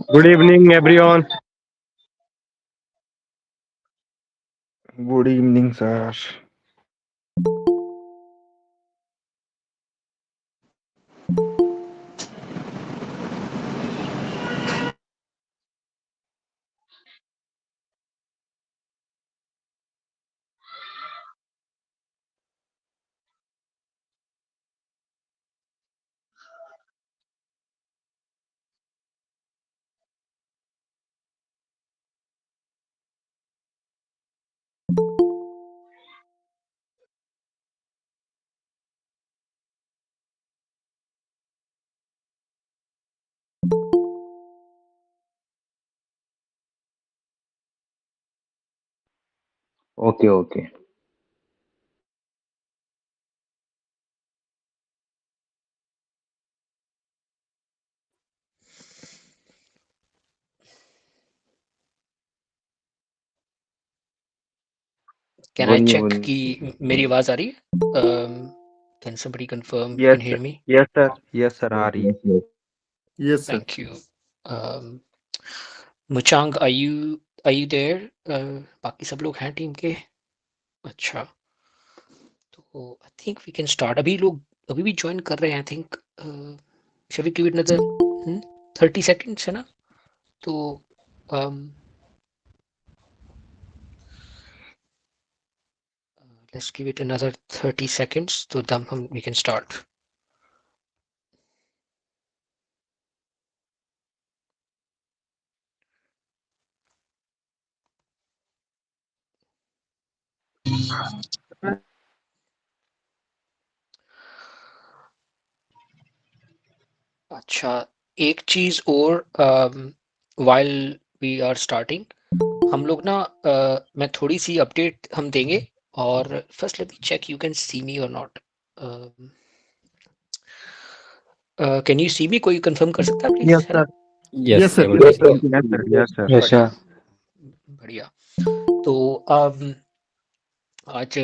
Good evening, everyone. Good evening, sir. Okay, okay. Can I बोलिए check बोलिए कि मेरी आवाज आ रही है? Can somebody confirm you Yes, can sir. hear me? Yes, sir. Yes, sir. Yes, Ari. yes, yes. Yes, sir. Thank you. Um, Muchang, are you there? बाकी सब लोग हैं टीम के? अच्छा, तो I think we can start. अभी लोग अभी भी join कर रहे हैं I think. Shall we give it another 30 seconds है ना? तो um, let's give it another 30 seconds. तो तब हम we can start. अच्छा, एक चीज और while we are starting, हम लोग ना मैं थोड़ी सी अपडेट हम देंगे और first let me check you can see me और not. Can you see me? कोई कंफर्म कर सकता है प्लीज, Yes, है ना? sir. Yes, sir. Yes, sir. Yes, sir. Yes, sir. Yes, बढ़िया sir. बढ़िया. तो आज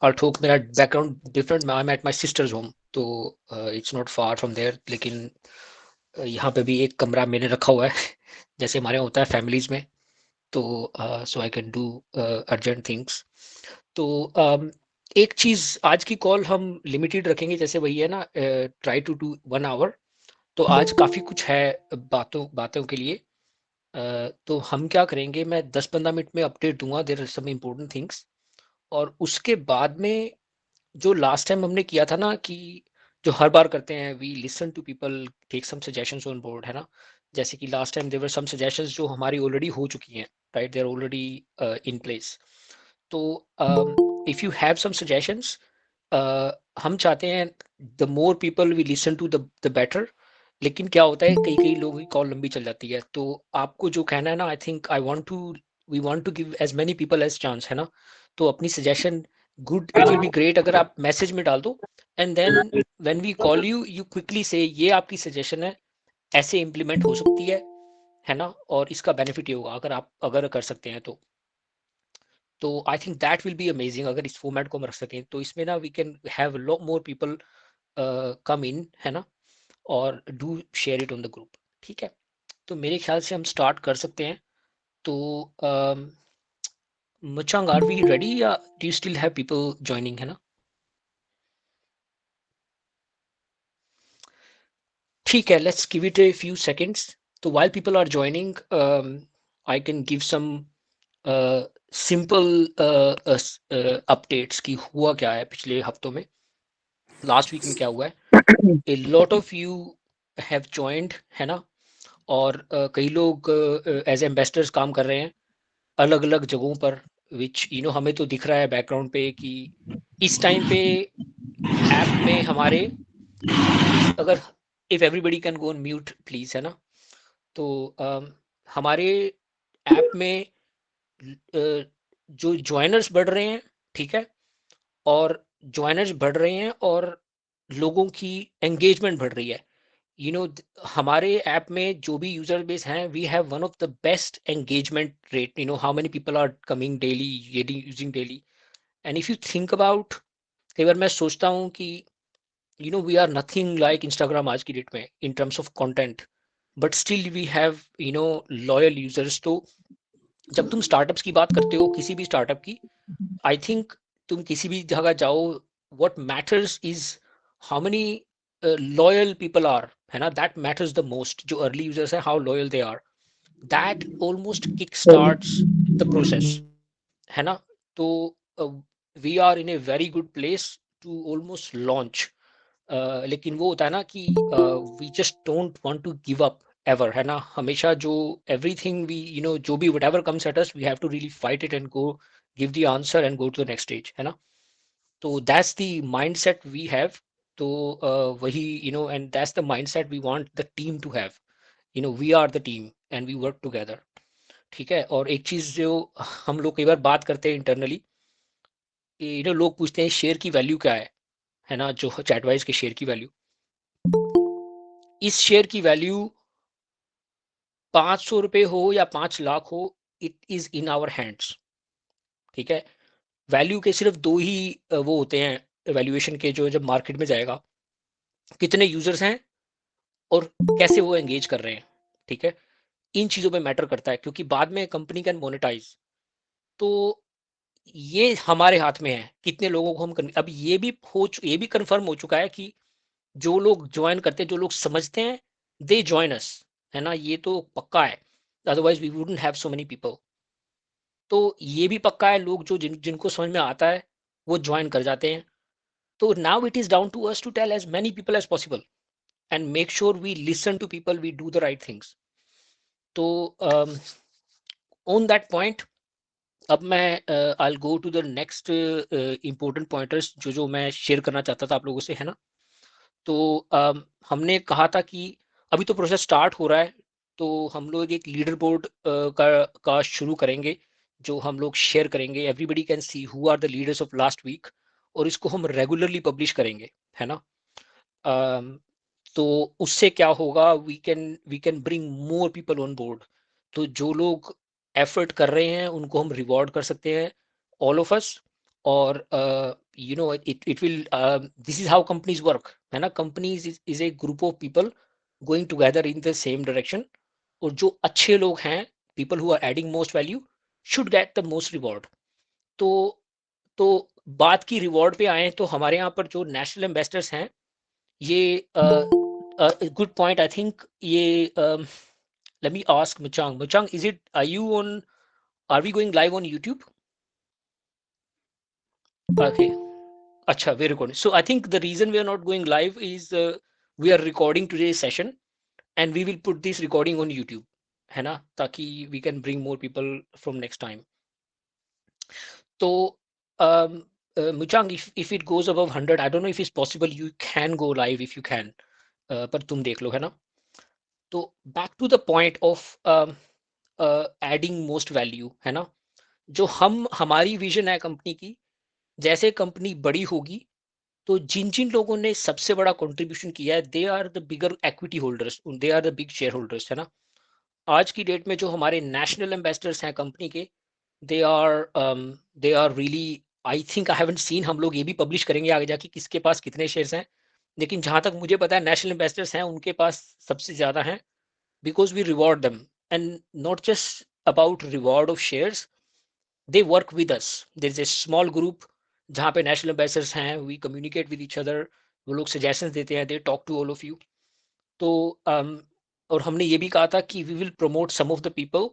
आर्थोक मेरा background different. I am at my sister's home, तो it's not far from there, लेकिन यहाँ पे भी एक कमरा मैंने रखा हुआ है जैसे हमारे यहाँ होता है फैमिलीज में. तो so I can do urgent things. तो एक चीज, आज की कॉल हम लिमिटेड रखेंगे, जैसे वही है ना, ट्राई टू डू 1 आवर. तो आज काफी कुछ है बातों बातों के लिए. तो हम क्या करेंगे, मैं 10-15 मिनट में अपडेट दूंगा, there are some important things. और उसके बाद में जो लास्ट टाइम हमने किया था ना, कि जो हर बार करते हैं, we listen to people, take some suggestions on board, है ना. जैसे कि last time there were some suggestions जो हमारी ऑलरेडी हो चुकी हैं, right, they are already in place. तो if you have some suggestions, हम चाहते हैं the more people we listen to the better. लेकिन क्या होता है, कई कई लोगों की कॉल लंबी चल जाती है. तो आपको जो कहना है ना, I think I want to, we want to give as many people as chance, है ना. तो अपनी suggestion, good, it will be great अगर आप मैसेज में डाल दो, and then when we call you, you quickly से ये आपकी सजेशन है, ऐसे इम्प्लीमेंट हो सकती है ना, और इसका बेनिफिट ये होगा अगर आप अगर कर सकते हैं तो I think that will be amazing. अगर इस फॉर्मेट को हम रख सकें तो इसमें ना we can have lot more people come in, है ना, और do share it on the group. ठीक है, तो मेरे ख्याल से हम स्टार्ट कर सकते हैं. तो मुचंग, आर वी रेडी या do you still have people joining, है ना? ठीक है, let's give it a few seconds. तो while people are joining, I can give some simple updates की हुआ क्या है पिछले हफ्तों में, लास्ट वीक में क्या हुआ है. A lot of you have joined, है ना, और कई लोग एज एम्बेसडर्स काम कर रहे हैं. अलग अलग जगहों पर, विच हमें तो दिख रहा है बैकग्राउंड पे कि इस टाइम पे ऐप में हमारे, अगर if everybody can go on mute please, है ना। तो हमारे ऐप में जो ज्वाइनर्स बढ़ रहे हैं, ठीक है, और ज्वाइनर्स बढ़ रहे हैं और लोगों की एंगेजमेंट बढ़ रही है। हमारे ऐप में जो भी यूजर बेस हैं, we have one of the best engagement rate. How many people are coming daily, using daily. And if you think about, कई बार मैं सोचता हूँ कि we are nothing like Instagram आज की डेट में in terms of content, but still we have loyal users. तो जब तुम स्टार्टअप्स की बात करते हो, किसी भी स्टार्टअप की, आई थिंक तुम किसी भी जगह जाओ, what matters is how many loyal people are, है ना। That matters the most. जो अर्ली यूजर्स है, how loyal they are, that almost kick starts the process, है ना। तो we are in a very good place to almost launch. लेकिन वो होता है ना कि we just don't want to give up ever, है ना। हमेशा जो एवरीथिंग वी जो भी whatever comes at us, we have to really fight it and go give the answer and go to the next stage, है ना। तो that's the mindset we have. तो वही and that's the mindset we want the team to have. We are the team and we work together, ठीक है। और एक चीज जो हम लोग कई बार बात करते हैं इंटरनली, लोग पूछते हैं शेयर की वैल्यू क्या है ना, जो चैटवाइज के शेयर की वैल्यू, इस शेयर की वैल्यू 500 रुपए हो या 5 लाख हो, it is in our hands, ठीक है। वैल्यू के सिर्फ दो ही वो होते हैं वैल्यूएशन के, जो जब मार्केट में जाएगा, कितने यूजर्स हैं और कैसे वो एंगेज कर रहे हैं, ठीक है। इन चीजों पे मैटर करता है, क्योंकि बाद में कंपनी कैन मोनेटाइज। तो ये हमारे हाथ में है, कितने लोगों को हम अब ये भी कंफर्म हो चुका है कि जो लोग ज्वाइन करते हैं, जो लोग समझते हैं, दे ज्वाइन अस, है ना। ये तो पक्का है, otherwise we wouldn't have so many people. तो ये भी पक्का है, लोग जो जिनको समझ में आता है वो ज्वाइन कर जाते हैं। तो now it is down to us to tell as many people as possible and make sure we listen to people, we do the right things. तो ऑन दैट पॉइंट, अब मैं I go to the next important pointers जो मैं share करना चाहता था आप लोगों से, है ना। तो हमने कहा था कि अभी तो प्रोसेस स्टार्ट हो रहा है, तो हम लोग एक लीडर बोर्ड का शुरू करेंगे, जो हम लोग शेयर करेंगे। Everybody can see who are the leaders of last week, और इसको हम रेगुलरली पब्लिश करेंगे, है ना। अम, तो उससे क्या होगा, we can bring more people on board. तो जो लोग एफर्ट कर रहे हैं उनको हम रिवॉर्ड कर सकते हैं, ऑल ऑफ अस। और it will, this is how companies work, है ना। Companies is a group of people going together in the same direction, और जो अच्छे लोग हैं, people who are adding most value, should get the most reward. तो तो बात की रिवॉर्ड पे आए, तो हमारे यहाँ पर जो नेशनल एम्बेसडर्स हैं, ये गुड पॉइंट आई थिंक। ये let me ask Muchang. Muchang, are you on, are we going live on YouTube? Okay. Acha, we're recording. So I think the reason we are not going live is we are recording today's session and we will put this recording on YouTube, है ना, ताकि we can bring more people from next time. So Muchang, if it goes above 100, I don't know if it's possible, you can go live if you can. पर तुम देख लो, है ना। तो back to the point of adding most value, है ना। जो हमारी विजन है कंपनी की, जैसे कंपनी बड़ी होगी, तो जिन जिन लोगों ने सबसे बड़ा कंट्रीब्यूशन किया है, they are the bigger equity holders, they are the big shareholders, है ना। आज की डेट में जो हमारे नेशनल एम्बेसडर्स हैं कंपनी के, they are really, I think I haven't seen, हम लोग ये भी पब्लिश करेंगे आगे जाके किसके पास कितने शेयर्स हैं, लेकिन जहां तक मुझे पता है नेशनल एम्बेसडर्स हैं उनके पास सबसे ज्यादा हैं, because we reward them, and not just about reward of shares, they work with us. There is a small group जहाँ पे नेशनल एम्बेसडर्स हैं, we communicate with each other, वो लोग suggestions देते हैं, they talk to all of you. तो और हमने ये भी कहा था कि we will promote some of the people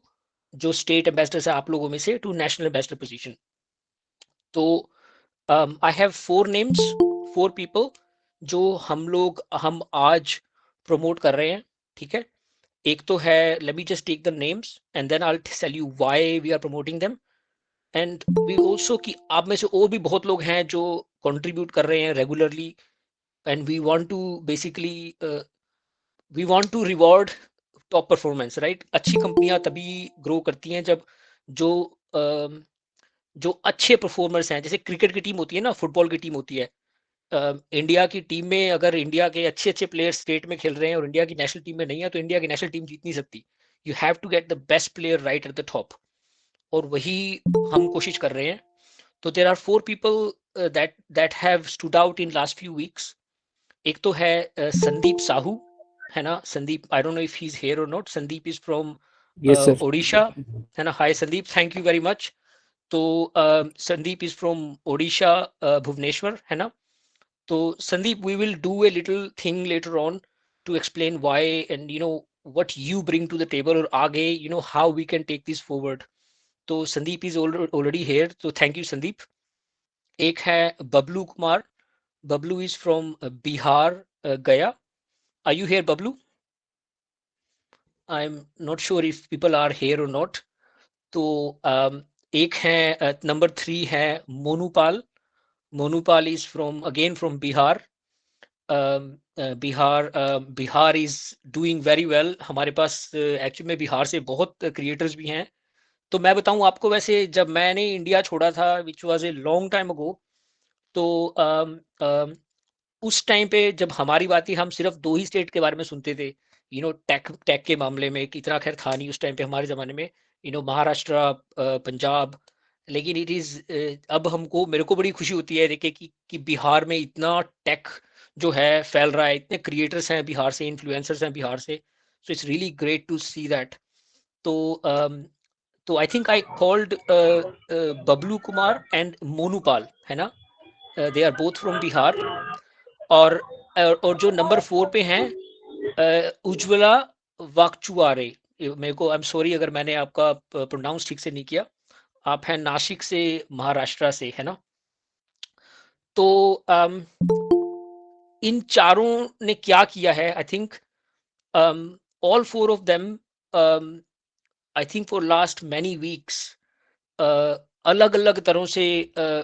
जो स्टेट एम्बेसडर्स है आप लोगों में से, टू नेशनल एम्बेसडर पोजीशन। तो आई हैव 4 names, 4 people जो हम आज प्रमोट कर रहे हैं, ठीक है। एक तो है, let me just take the names and then I'll tell you why we are promoting them. And we also कि आप में से और भी बहुत लोग हैं जो contribute कर रहे हैं regularly, and we want to basically we want to reward top performance, right? अच्छी कंपनियां तभी grow करती हैं जब जो जो अच्छे परफॉर्मर्स हैं, जैसे क्रिकेट की टीम होती है ना, फुटबॉल की टीम होती है, इंडिया की टीम में अगर इंडिया के अच्छे अच्छे प्लेयर्स स्टेट में खेल रहे हैं और इंडिया की नेशनल टीम में नहीं है, तो इंडिया की नेशनल टीम जीत नहीं सकती. You have to get the best player right at the top, और वही हम कोशिश कर रहे हैं. तो there are 4 people that have stood out in last few weeks. एक तो है संदीप साहू, है ना. Sandeep, I don't know if he is here और not. Sandeep is from Yes, sir. Odisha, है ना. Hi Sandeep, thank you very much. तो संदीप इज फ्रॉम ओडिशा, भुवनेश्वर, है ना. So Sandeep, we will do a little thing later on to explain why and what you bring to the table, or आगे how we can take this forward. तो Sandeep is already here, so thank you Sandeep. एक है Bablu Kumar. Bablu is from Bihar, Gaya. Are you here, Bablu? I'm not sure if people are here or not. तो एक है number 3 है मोनूपाल. Monupal is again from Bihar. Bihar is doing very well. हमारे पास actually में बिहार से बहुत क्रिएटर्स भी हैं. तो मैं बताऊं आपको, वैसे जब मैंने इंडिया छोड़ा था, which was a long time ago, तो उस टाइम पे जब हमारी बात थी, हम सिर्फ 2 ही स्टेट के बारे में सुनते थे, टेक टेक के मामले में. इतना खैर था नहीं उस टाइम पे हमारे ज़माने में, महाराष्ट्र, पंजाब. लेकिन इट इज़ अब हमको, मेरे को बड़ी खुशी होती है देखे कि बिहार में इतना टेक जो है फैल रहा है, इतने क्रिएटर्स हैं बिहार से, इन्फ्लुएंसर्स हैं बिहार से. So it's really great to see that. तो तो I think I called Bablu Kumar and Monupal, है ना. They are both from Bihar. और जो नंबर 4 पे हैं, उज्ज्वला वाकचुआरे. मेरे को, आई एम सॉरी अगर मैंने आपका प्रोनाउंस ठीक से नहीं किया. आप हैं नासिक से, महाराष्ट्र से, है ना. तो इन चारों ने क्या किया है, I think all 4 of them, I think for last many weeks अलग अलग तरह से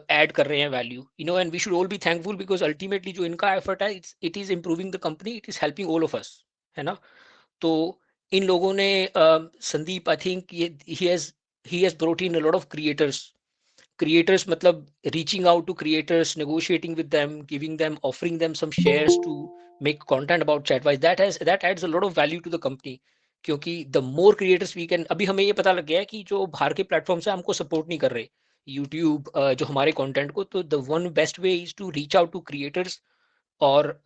ऐड कर रहे हैं value, and we should all be thankful, because ultimately जो इनका एफर्ट है, it is improving the company, it is helping all of us, है ना. तो इन लोगों ने, Sandeep, I think he has brought in a lot of creators, मतलब reaching out to creators, negotiating with them, giving them, offering them some shares to make content about Chatwise. That adds a lot of value to the company, क्योंकि the more creators we can, अभी हमें ये पता लग गया है कि जो बाहर के प्लेटफॉर्म से हमको सपोर्ट नहीं कर रहे, यूट्यूब जो हमारे कंटेंट को, तो the one best way is to reach out to creators. और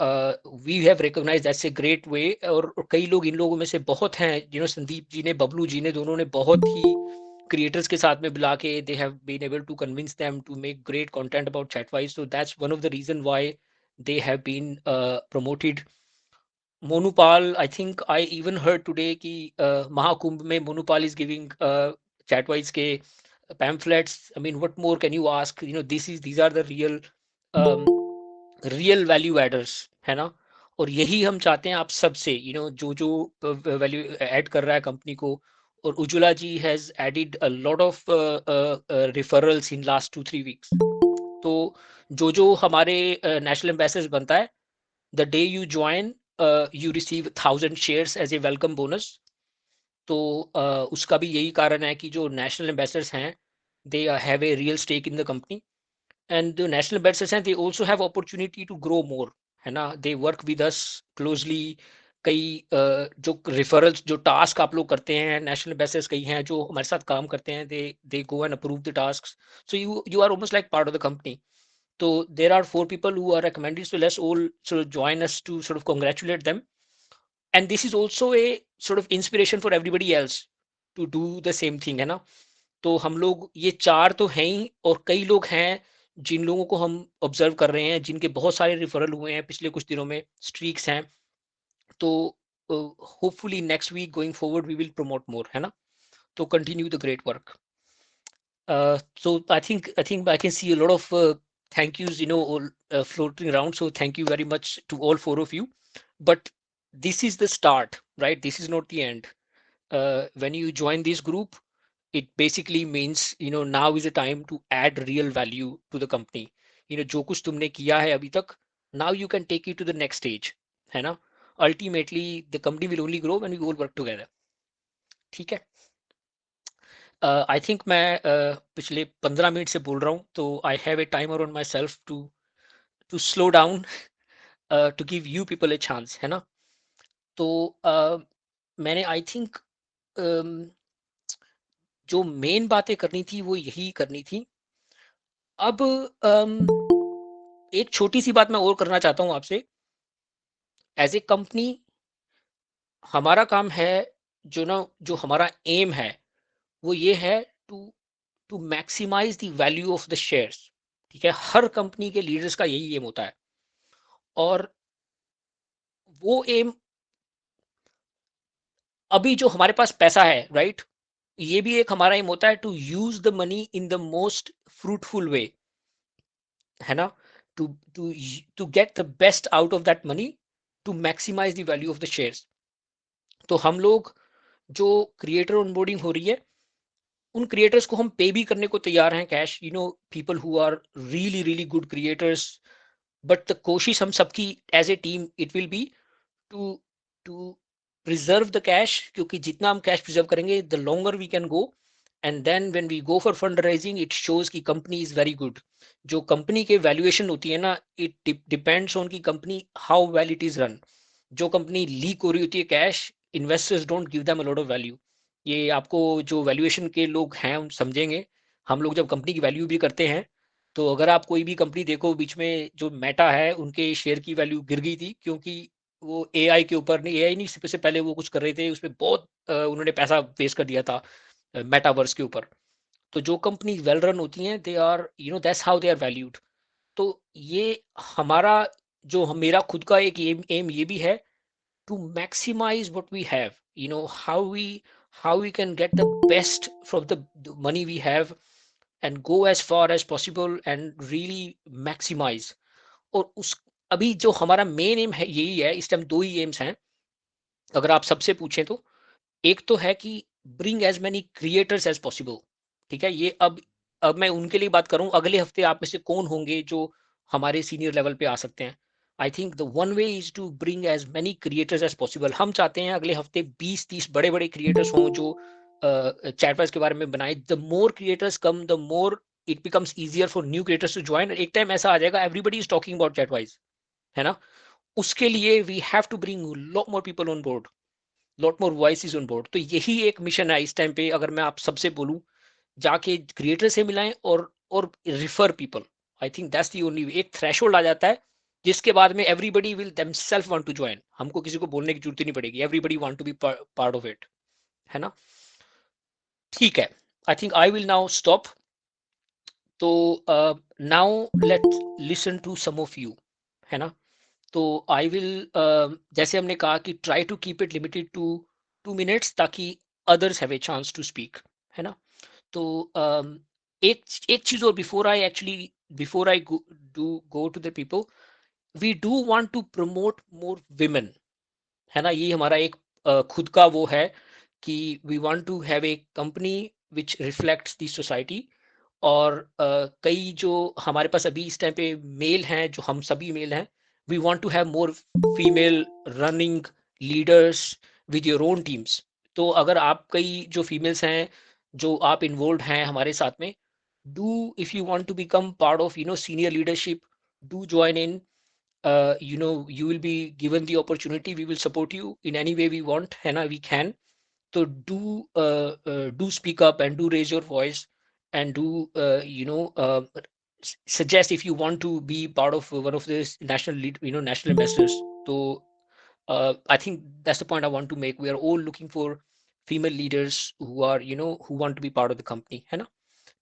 we have recognize that's a great way. और कई लोग, इन लोगों में से बहुत हैं, संदीप जी ने, बबलू जी ने, दोनों ने बहुत ही क्रिएटर्स के साथ में बुला के, they have been able to convince them to make great content about Chatwise. So that's one of the reason why they have been promoted. Monupal, I think I even heard today कि महाकुंभ में Monupal is giving Chatwise के pamphlets. I mean, what more can you ask? These are the real value adders, है ना. और यही हम चाहते हैं आप सबसे, जो वैल्यू ऐड कर रहा है कंपनी को. और Ujjwala ji has added a lot of referrals in last 2-3 weeks. तो जो हमारे नेशनल एम्बेसडर्स बनता है, the day you join, you receive 1000 shares as a welcome bonus. तो उसका भी यही कारण है कि जो नेशनल एम्बेसडर्स हैं, they have a real stake in the company. And the national ambassadors हैं, they also have opportunity to grow more, है ना. They work with us closely. कई जो रेफरल्स, जो टास्क आप लोग करते हैं, नेशनल एम्बेसडर्स कई हैं जो हमारे साथ काम करते हैं, they go and approve the task. So you are almost like part of the company. So there are 4 people who are recommended, so let's all sort of join us to sort of congratulate them. And this is also a sort of inspiration for everybody else to do the same thing, है ना. तो हम लोग ये 4 तो हैं ही, और कई लोग हैं जिन लोगों को हम ऑब्जर्व कर रहे हैं, जिनके बहुत सारे रिफरल हुए हैं पिछले कुछ दिनों में, स्ट्रीक्स हैं. तो hopefully next week going forward we will promote more, है ना. तो continue the great work. So I think I can see a lot of thank yous, all floating around. So thank you very much to all 4 of you. But this is the start, right? This is not the end. When you join this group, it basically means, now is the time to add real value to the company. जो कुछ तुमने किया है अभी तक, now you can take it to the next stage, है ना? Ultimately the company will only grow when we all work together. ठीक है? आई थिंक मैं पिछले 15 मिनट से बोल रहा हूँ, तो I have a timer on my self to slow down, to give you people a chance, है ना? तो मैंने आई थिंक जो मेन बातें करनी थी वो यही करनी थी. अब एक छोटी सी बात मैं और करना चाहता हूँ आपसे. एज ए कंपनी हमारा काम है, जो हमारा एम है वो ये है to to maximise the value of the shares. ठीक है? हर कंपनी के लीडर्स का यही एम होता है, और वो एम, अभी जो हमारे पास पैसा है, राइट, ये भी एक हमारा एम होता है to use the money in the most fruitful way, है ना? To to to get the best out of that money, to maximise the value of the shares. तो हम लोग, जो क्रिएटर ऑनबोर्डिंग हो रही है, उन क्रिएटर्स को हम पे भी करने को तैयार हैं cash, people who are really really good creators. But the कोशिश हम सबकी as a team it will be to to preserve the cash, क्योंकि जितना हम कैश प्रिजर्व करेंगे the longer we can go. And then when we go for fund raising, it shows की company is very good. जो company के valuation होती है ना, इट डिपेंड्स ऑन की company how well it is run. जो company leak हो रही होती है cash, investors don't give them a lot of value. ये आपको जो वैल्यूएशन के लोग हैं हम समझेंगे. हम लोग जब कंपनी की वैल्यू भी करते हैं, तो अगर आप कोई भी कंपनी देखो, बीच में जो मेटा है उनके शेयर की वैल्यू गिर गई थी, क्योंकि वो एआई के ऊपर नहीं, एआई नहीं, से पहले वो कुछ कर रहे थे, उसमें बहुत उन्होंने पैसा वेस्ट कर दिया था मेटावर्स के ऊपर. तो जो कंपनी वेल रन होती हैं, they are, that's how they are valued. तो ये हमारा, मेरा खुद का एक एम ये भी है to maximize what we have, how we can get the best from the money we have, and go as far as possible and really maximize. और उस, अभी जो हमारा मेन एम है यही है. इस टाइम दो ही एम्स हैं अगर आप सबसे पूछें तो. एक तो है कि bring as many creators as possible. ठीक है? ये अब मैं उनके लिए बात करूं, अगले हफ्ते आप में से कौन होंगे जो हमारे सीनियर लेवल पे आ सकते हैं. I think the one way is to bring as many creators as possible. हम चाहते हैं अगले हफ्ते 20-30 बड़े बड़े क्रिएटर्स हों जो चैटवाइज के बारे में बनाए. The more creators come, the more it becomes easier for new creators to join. एक टाइम ऐसा आ जाएगा everybody is talking about Chatwise, है ना? उसके लिए we have to bring lot more people on board, lot more voices on board. तो यही एक मिशन है इस टाइम पे. अगर मैं आप सबसे बोलूं, जाके क्रिएटर से मिलाएं और refer people. I think that's the only. एक थ्रेशोल्ड आ जाता है जिसके बाद में everybody will themselves want to join. हमको किसी को बोलने की जरूरत ही नहीं पड़ेगी. Everybody want to be part of it, है ना? ठीक है. I think I will now stop. तो now let's listen to some of you, है ना? तो आई विल, जैसे हमने कहा कि try to keep it limited to 2 minutes, ताकि others have a chance to speak, है ना? तो एक एक चीज और, before I go to the people, we do want to promote more women, है ना? ये हमारा एक खुद का वो है कि we want to have a company which reflects the society. और कई जो हमारे पास अभी इस टाइम पे मेल हैं, जो हम सभी मेल हैं, we want to have more female running leaders with your own teams. तो अगर आप कई जो फीमेल्स हैं जो आप इन्वॉल्व हैं हमारे साथ में, do, if you want to become part of senior leadership, do join in. You will be given the opportunity. We will support you in any way we want, है ना? We can. So do speak up and do raise your voice, and do suggest if you want to be part of one of this national investors. So I think that's the point I want to make. We are all looking for female leaders who are who want to be part of the company, है ना?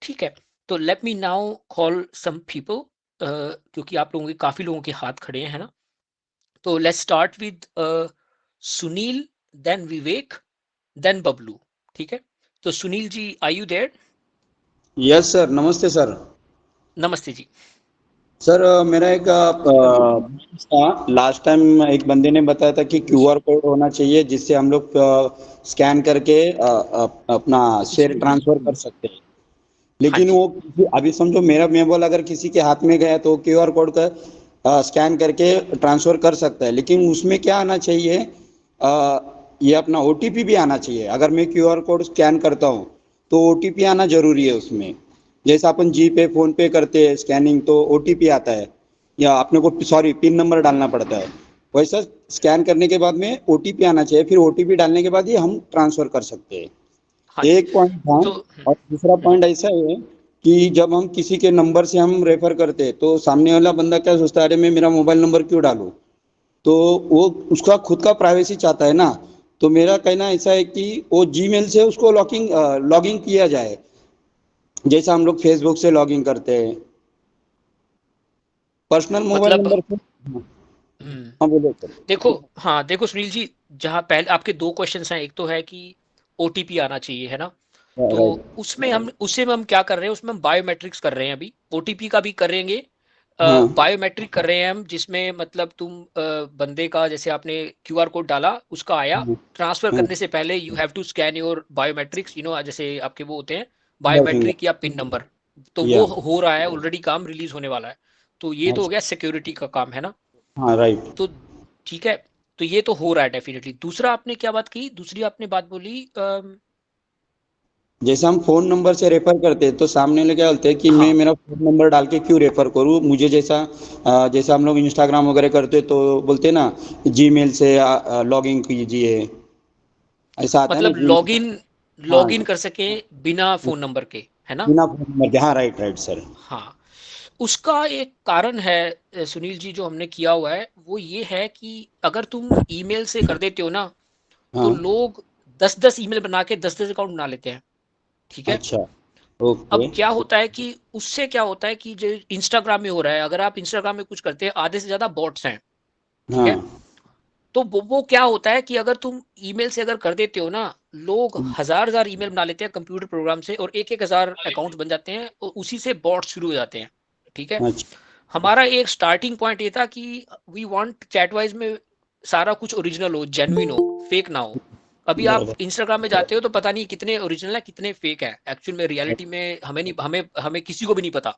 ठीक है. तो let me now call some people, क्योंकि आप लोगों के काफी लोगों के हाथ खड़े हैं, है ना? तो let's start with Sunil, then Vivek, then Bablu. ठीक है? तो Sunil ji, are you there? Yes sir, नमस्ते सर. नमस्ते जी. सर मेरा एक था लास्ट टाइम एक बंदे ने बताया था कि क्यूआर कोड होना चाहिए जिससे हम लोग स्कैन करके अपना शेयर ट्रांसफर कर सकते हैं। लेकिन जी। वो अभी समझो मेरा मैं बोला अगर किसी के हाथ में गया तो क्यूआर कोड का स्कैन करके ट्रांसफर कर सकता है, लेकिन उसमें क्या आना चाहिए, ये अपना ओटीपी भी आना चाहिए। अगर मैं क्यूआर कोड स्कैन करता हूँ तो ओटीपी आना जरूरी है उसमें। जैसे अपन जी पे फोन पे करते हैं स्कैनिंग तो ओटीपी आता है, या अपने को सॉरी पिन नंबर डालना पड़ता है। वैसा स्कैन करने के बाद में ओटीपी आना चाहिए, फिर ओटीपी डालने के बाद ही हम ट्रांसफर कर सकते हैं। हाँ जी। एक पॉइंट था। तो और दूसरा पॉइंट ऐसा है कि जब हम किसी के नंबर से हम रेफर करते हैं तो सामने वाला बंदा क्या सोचता है, अरे मैं मेरा मोबाइल नंबर क्यों डालूं, तो वो उसका खुद का प्राइवेसी चाहता है ना। तो मेरा कहना ऐसा है कि वो जीमेल से उसको लॉगिंग किया जाए, जैसा हम लोग फेसबुक से लॉगिंग करते हैं पर्सनल मोबाइल मतलब नंबर से। हम्म, हाँ बोलो सर। देखो, हाँ देखो सुनील जी, जहाँ पहले आपके दो क्वेश्चंस हैं, एक तो है कि ओटीपी आना चाहिए, है ना? तो राइट। उसमें हम क्या कर रहे हैं, उसमें हम बायोमेट्रिक्स कर रहे हैं। अभी ओटीपी का भी करेंगे, हाँ बायोमेट्रिक कर रहे हैं हम, जिसमें मतलब तुम बंदे का, जैसे आपने क्यूआर कोड डाला, उसका आया, हाँ ट्रांसफर हाँ, करने से पहले you have to scan your biometrics, जैसे आपके वो होते हैं फिंगर फिंगर। बायोमेट्रिक या पिन नंबर। तो या वो हो रहा है ऑलरेडी, काम रिलीज होने वाला है। तो ये तो हो गया सिक्योरिटी का काम, है ना? हाँ राइट। तो ठीक है, तो ये तो हो रहा है डेफिनेटली। दूसरा आपने क्या बात की, दूसरी आपने बात बोली, जैसे हम फोन नंबर से रेफर करते हैं तो सामने वाले क्या बोलते हैं कि मैं हाँ, मेरा फोन नंबर डाल के क्यों रेफर करूँ, मुझे जैसा जैसे हम लोग इंस्टाग्राम वगैरह करते हैं तो बोलते हैं ना जीमेल से लॉग इन कीजिए, ऐसा आता है ना मतलब जीमेल। हाँ लॉगिन कर सके बिना फोन नंबर के, है ना? बिना फोन नंबर के, हाँ राइट राइट सर। हाँ, उसका एक कारण है सुनील जी, जो हमने किया हुआ है वो ये है कि अगर तुम ईमेल से कर देते हो ना, तो हाँ लोग 10-10 ईमेल बना के 10-10 अकाउंट बना लेते हैं। ठीक है? अच्छा ओके। अब क्या होता है कि उससे क्या होता है कि जो इंस्टाग्राम में हो रहा है, अगर आप इंस्टाग्राम में कुछ करते हैं, आधे से ज्यादा बॉट्स हैं। ठीक है? हाँ तो वो क्या होता है कि अगर तुम ईमेल से अगर कर देते हो ना, लोग हजार हजार ईमेल बना लेते हैं कंप्यूटर प्रोग्राम से, और 1-1 हजार अकाउंट बन जाते हैं, और उसी से बॉट शुरू हो जाते हैं। ठीक है? अच्छा हमारा एक स्टार्टिंग पॉइंट ये था कि वी वांट चैटवाइज में सारा कुछ ओरिजिनल हो, जेन्युइन हो, फेक ना हो। अभी आप बराबर। इंस्टाग्राम में जाते हो तो पता नहीं कितने ओरिजिनल है, कितने फेक है, एक्चुअल में रियलिटी में हमें नहीं, हमें किसी को भी नहीं पता।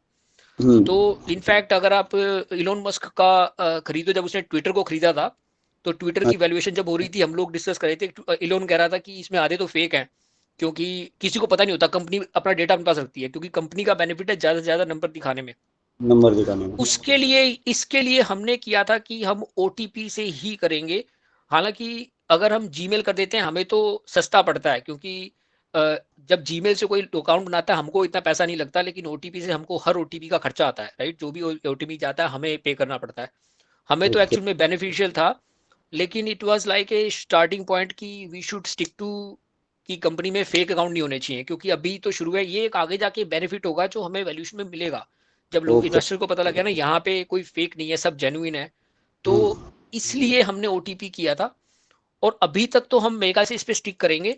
तो हम्म। इनफैक्ट अगर आप इलोन मस्क का खरीदो, जब उसने ट्विटर को खरीदा था, तो ट्विटर की वैल्यूएशन जब हो रही थी, हम लोग डिस्कस कर रहे थे, इलोन कह रहा था कि इसमें आधे तो फेक हैं, क्योंकि किसी को पता नहीं होता, कंपनी अपना डेटा अपने पास रखती है, क्योंकि कंपनी का बेनिफिट है ज्यादा से ज्यादा नंबर दिखाने में। नंबर दिखाने में। उसके लिए, इसके लिए हमने किया था कि हम ओटीपी से ही करेंगे। हालांकि अगर हम जीमेल कर देते हैं, हमें तो सस्ता पड़ता है, क्योंकि जब जीमेल से कोई अकाउंट बनाता है हमको इतना पैसा नहीं लगता, लेकिन ओटीपी से हमको हर ओटीपी का खर्चा आता है, राइट? जो भी ओटीपी जाता है हमें पे करना पड़ता है। हमें तो ओके एक्चुअल में बेनिफिशियल था, लेकिन it was like a starting point कि वी शुड स्टिक टू, कि कंपनी में फेक अकाउंट नहीं होने चाहिए, क्योंकि अभी तो शुरू है, ये एक आगे जाके बेनिफिट होगा जो हमें वैल्यूशन में मिलेगा, जब लोग, ओके। इन्वेस्टर को पता लग गया ना यहाँ पे कोई फेक नहीं है, सब जेन्युइन है। तो हाँ इसलिए हमने ओटीपी किया था, और अभी तक तो हम मेगा से इस पे स्टिक करेंगे,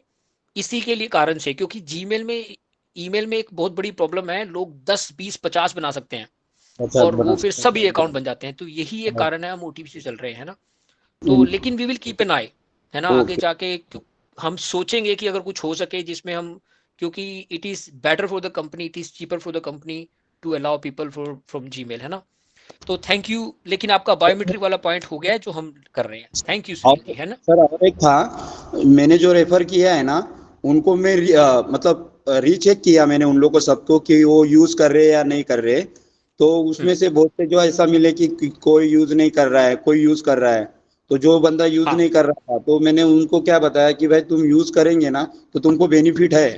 इसी के लिए कारण से, क्योंकि जीमेल में, ईमेल में एक बहुत बड़ी प्रॉब्लम है, लोग 10-20-50 बना सकते हैं, अच्छा और वो बना। फिर सभी अकाउंट बन जाते हैं। तो यही एक कारण है हम ओटीपी से चल रहे हैं ना। तो लेकिन वी विल कीप एन आई, है ना, आगे ओके जाके हम सोचेंगे कि अगर कुछ हो सके जिसमें हम, क्योंकि it is better for the company, it is cheaper for the company to allow people for from Gmail, है ना? तो थैंक यू, लेकिन आपका बायोमेट्रिक वाला पॉइंट हो गया है जो हम कर रहे हैं। थैंक यू और सुनील जी, है ना? सर और एक था, मैंने जो रेफर किया है ना उनको मैं मतलब रीचेक किया मैंने उन लोगों को सबको कि वो यूज कर रहे हैं या नहीं कर रहे। तो उसमें हम्म, से बहुत से जो ऐसा मिले कि कोई यूज नहीं कर रहा है, कोई यूज कर रहा है। तो जो बंदा यूज हाँ, नहीं कर रहा था तो मैंने उनको क्या बताया कि भाई तुम यूज करेंगे ना तो तुमको बेनिफिट है।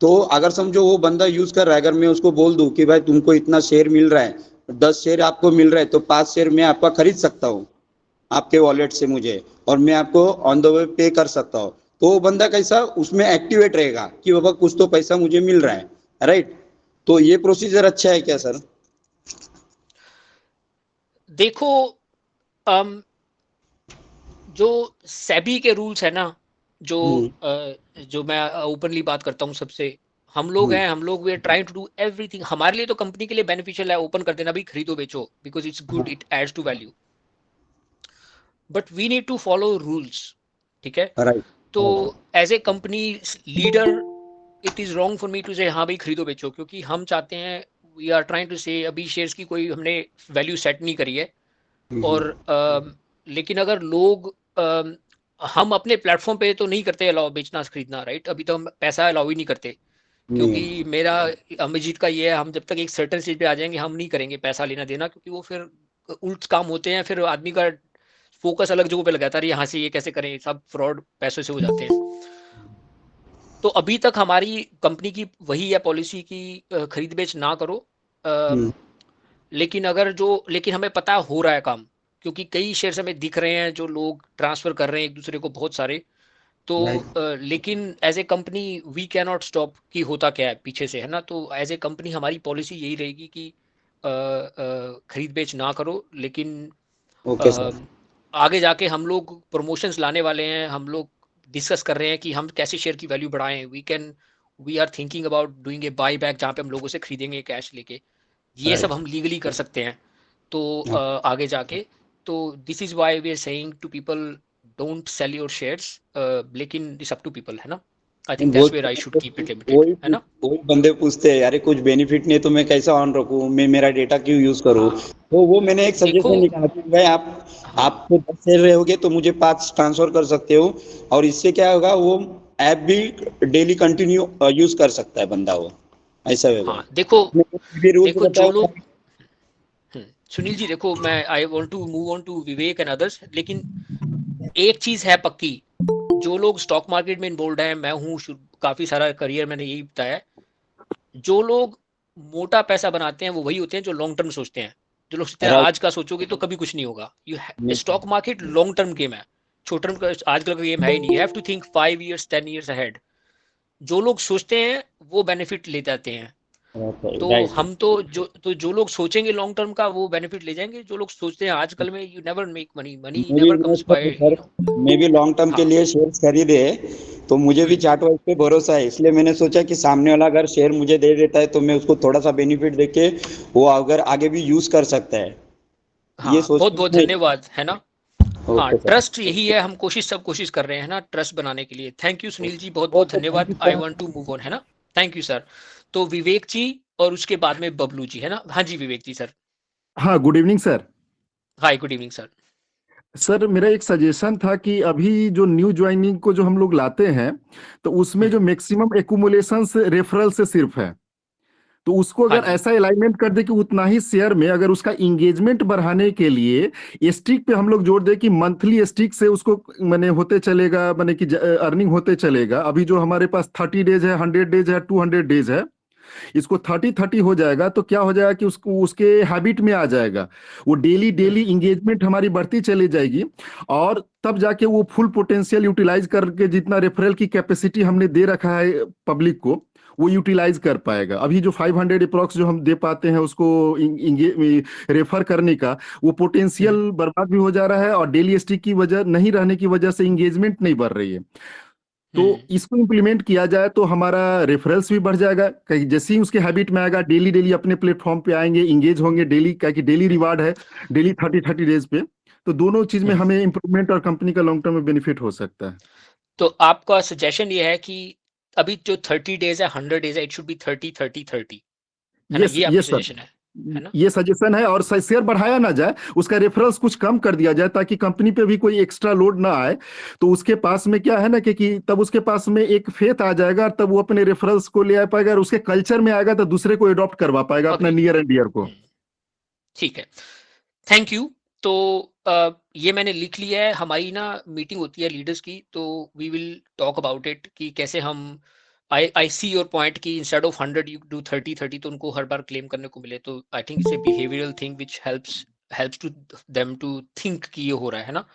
तो अगर समझो वो बंदा यूज कर रहा है, अगर मैं उसको बोल दूं कि भाई तुमको इतना शेयर मिल रहा है, 10 शेयर आपको मिल रहा है तो 5 शेयर मैं आपका खरीद सकता हूँ आपके वॉलेट से मुझे, और मैं आपको ऑन द वे पे कर सकता हूँ। तो वो बंदा कैसा उसमें एक्टिवेट रहेगा कि बाबा कुछ तो पैसा मुझे मिल रहा है, राइट। तो ये प्रोसीजर अच्छा है क्या सर? देखो, अम, जो सेबी के रूल्स है ना, जो हम्म। जो मैं ओपनली बात करता हूँ सबसे, हम लोग हैं, हम लोग we are trying to do everything. हमारे लिए तो कंपनी के लिए बेनिफिशियल है, ओपन कर देना भी, खरीदो बेचो, because it's good, it adds to value, but we need to follow rules. ठीक है, राइट। तो as a company leader it is wrong for me to say हाँ भाई खरीदो बेचो, क्योंकि हम चाहते हैं, वी आर ट्राइंग टू से अभी शेयर्स की कोई हमने वैल्यू सेट नहीं करी है, और लेकिन अगर लोग हम अपने प्लेटफॉर्म पे तो नहीं करते अलाउ बेचना खरीदना, राइट? अभी तो हम पैसा अलाउ ही नहीं करते, क्योंकि मेरा अमरजीत का ये है, हम जब तक एक सर्टेन स्टेज पे आ जाएंगे हम नहीं करेंगे पैसा लेना देना, क्योंकि वो फिर उल्ट काम होते हैं, फिर आदमी का फोकस अलग जगह पे लगाता है, यहाँ से ये कैसे करें, सब फ्रॉड पैसों से हो जाते हैं। तो अभी तक हमारी कंपनी की वही है पॉलिसी की खरीद बेच ना करो, लेकिन हमें पता हो रहा है काम, क्योंकि कई शेयर्स हमें दिख रहे हैं जो लोग ट्रांसफर कर रहे हैं एक दूसरे को बहुत सारे, तो लेकिन as a company we can not stop कि होता क्या है पीछे से, है ना? तो एज ए कंपनी हमारी पॉलिसी यही रहेगी कि खरीद बेच ना करो, लेकिन ओके सर। आगे जाके हम लोग प्रमोशंस लाने वाले हैं, हम लोग डिस्कस कर रहे हैं कि हम कैसे शेयर की वैल्यू बढ़ाएं। We are thinking about doing a buy back, जहाँ पे हम लोगों से खरीदेंगे कैश लेके, ये सब हम लीगली कर सकते हैं। तो आगे जाके, तो this is why we are saying to people don't sell your shares, लेकिन दिस अप टू पीपल, है ना? I think that's where I should keep it limited, है ना? वही बंदे पूछते हैं, अरे कुछ बेनिफिट नहीं तो मैं कैसे ऑन रखूं, मैं मेरा डेटा क्यों यूज करूं? तो वो मैंने एक देखो, सजेशन निकाला कि भाई आपको 10 शेयर रहोगे तो मुझे 5 ट्रांसफर कर सकते हो, और इससे क्या होगा, वो ऐप भी डेली कंटिन्यू यूज कर सकता है बंदा, वो ऐसा होगा। हाँ देखो, भी रूल्स देखो बताओ। जो लोग सुनील जी, देखो मैं I want to move on to Vivek and others, लेकिन एक चीज है पक्की, जो लोग स्टॉक मार्केट में इन्वॉल्व हैं, मैं हूँ, काफी सारा करियर मैंने यही बताया, जो लोग मोटा पैसा बनाते हैं वो वही होते हैं जो लॉन्ग टर्म सोचते हैं। जो लोग सोचते हैं आज का सोचोगे तो कभी कुछ नहीं होगा, stock market long term game है, शॉर्ट टर्म का आजकल का गेम है ही नहीं। You have to think 5 years 10 years ahead. जो लोग सोचते हैं वो बेनिफिट ले जाते हैं, तो हम जो लोग सोचेंगे लॉन्ग टर्म का वो बेनिफिट ले जाएंगे। जो लोग सोचते हैं आजकल में, you never make money, money never comes by, मैं भी लॉन्ग टर्म के हाँ लिए शेयर्स खरीदे, तो मुझे भी चार्ट वाइज पे भरोसा है, इसलिए मैंने सोचा कि सामने वाला अगर शेयर मुझे दे देता है तो मैं उसको थोड़ा सा बेनिफिट देके वो अगर आगे भी यूज कर सकता है, हाँ, ये बहुत सोच। बहुत धन्यवाद, है ना? हाँ, ओके सर। ट्रस्ट यही है, हम सब कोशिश कर रहे हैं ना ट्रस्ट बनाने के लिए। थैंक यू सुनील जी, बहुत बहुत धन्यवाद। I want to move on, है ना? Thank you sir. तो विवेक जी और उसके बाद में बबलू जी, है ना? हाँ जी विवेक जी सर। हाँ, good evening sir. Hi, good evening sir. Sir मेरा एक सजेशन था कि अभी जो न्यू ज्वाइनिंग को जो हम लोग लाते हैं, तो उसमें जो मैक्सिमम एक्यूमुलेशन रेफरल से सिर्फ है, तो उसको हाँ अगर जी, ऐसा अलाइनमेंट कर दे कि उतना ही शेयर में अगर उसका इंगेजमेंट बढ़ाने के लिए स्टिक पे हम लोग जोड़ दे कि मंथली स्टिक से उसको माने होते चलेगा, माने कि अर्निंग होते चलेगा। अभी जो हमारे पास 30 डेज है, 100 डेज है, 200 डेज है, इसको 30-30 हो जाएगा तो क्या हो जाएगा कि उसको उसके हैबिट में आ जाएगा, वो डेली डेली इंगेजमेंट हमारी बढ़ती चली जाएगी, और तब जाके वो फुल पोटेंशियल यूटिलाइज करके जितना रेफरल की कैपेसिटी हमने दे रखा है पब्लिक को वो यूटिलाइज कर पाएगा। अभी जो 500 अप्रॉक्स जो हम दे पाते हैं उसको रेफर करने का, वो पोटेंशियल बर्बाद भी हो जा रहा है, और डेली स्टिक की वजह नहीं रहने की वजह से इंगेजमेंट नहीं बढ़ रही है। तो इसको इम्प्लीमेंट किया जाए तो हमारा रेफरेंस भी बढ़ जाएगा, कहीं जैसे ही उसके हैबिट में आएगा डेली डेली अपने प्लेटफॉर्म पे आएंगे, इंगेज होंगे डेली, क्या कि डेली रिवार्ड है, डेली 30 डेज पे, तो दोनों चीज में हमें इंप्रूवमेंट और कंपनी का लॉन्ग टर्म में बेनिफिट हो सकता है। तो आपका सजेशन ये है कि अभी जो 30 डेज है, 100 डेज है, इट शुड बी 30-30-30, है ना? यस ये आपकी यस सर, सजेशन है ना? ये सजेशन है, और शेयर बढ़ाया ना जाए, उसका रेफरेंस कुछ कम कर दिया जाए ताकि कंपनी पे भी कोई एक्स्ट्रा लोड ना आए। तो उसके पास में क्या है ना कि तब उसके पास में एक फेथ आ जाएगा, तब वो अपने रेफरेंस को ले आ पाएगा, और उसके कल्चर में आएगा तो दूसरे को अडॉप्ट करवा पाएगा अपना नियर एंड डियर को। ठीक है, थैंक यू। तो ये मैंने लिख लिया है, हमारी ना मीटिंग होती है लीडर्स की, तो we will talk about it कि कैसे हम, आई सी योर पॉइंट कि इंस्टेड ऑफ 100 यू डू 30-30, तो उनको हर बार क्लेम करने को मिले, तो I think it's a behavioural thing which helps to them to think कि ये हो रहा है ना?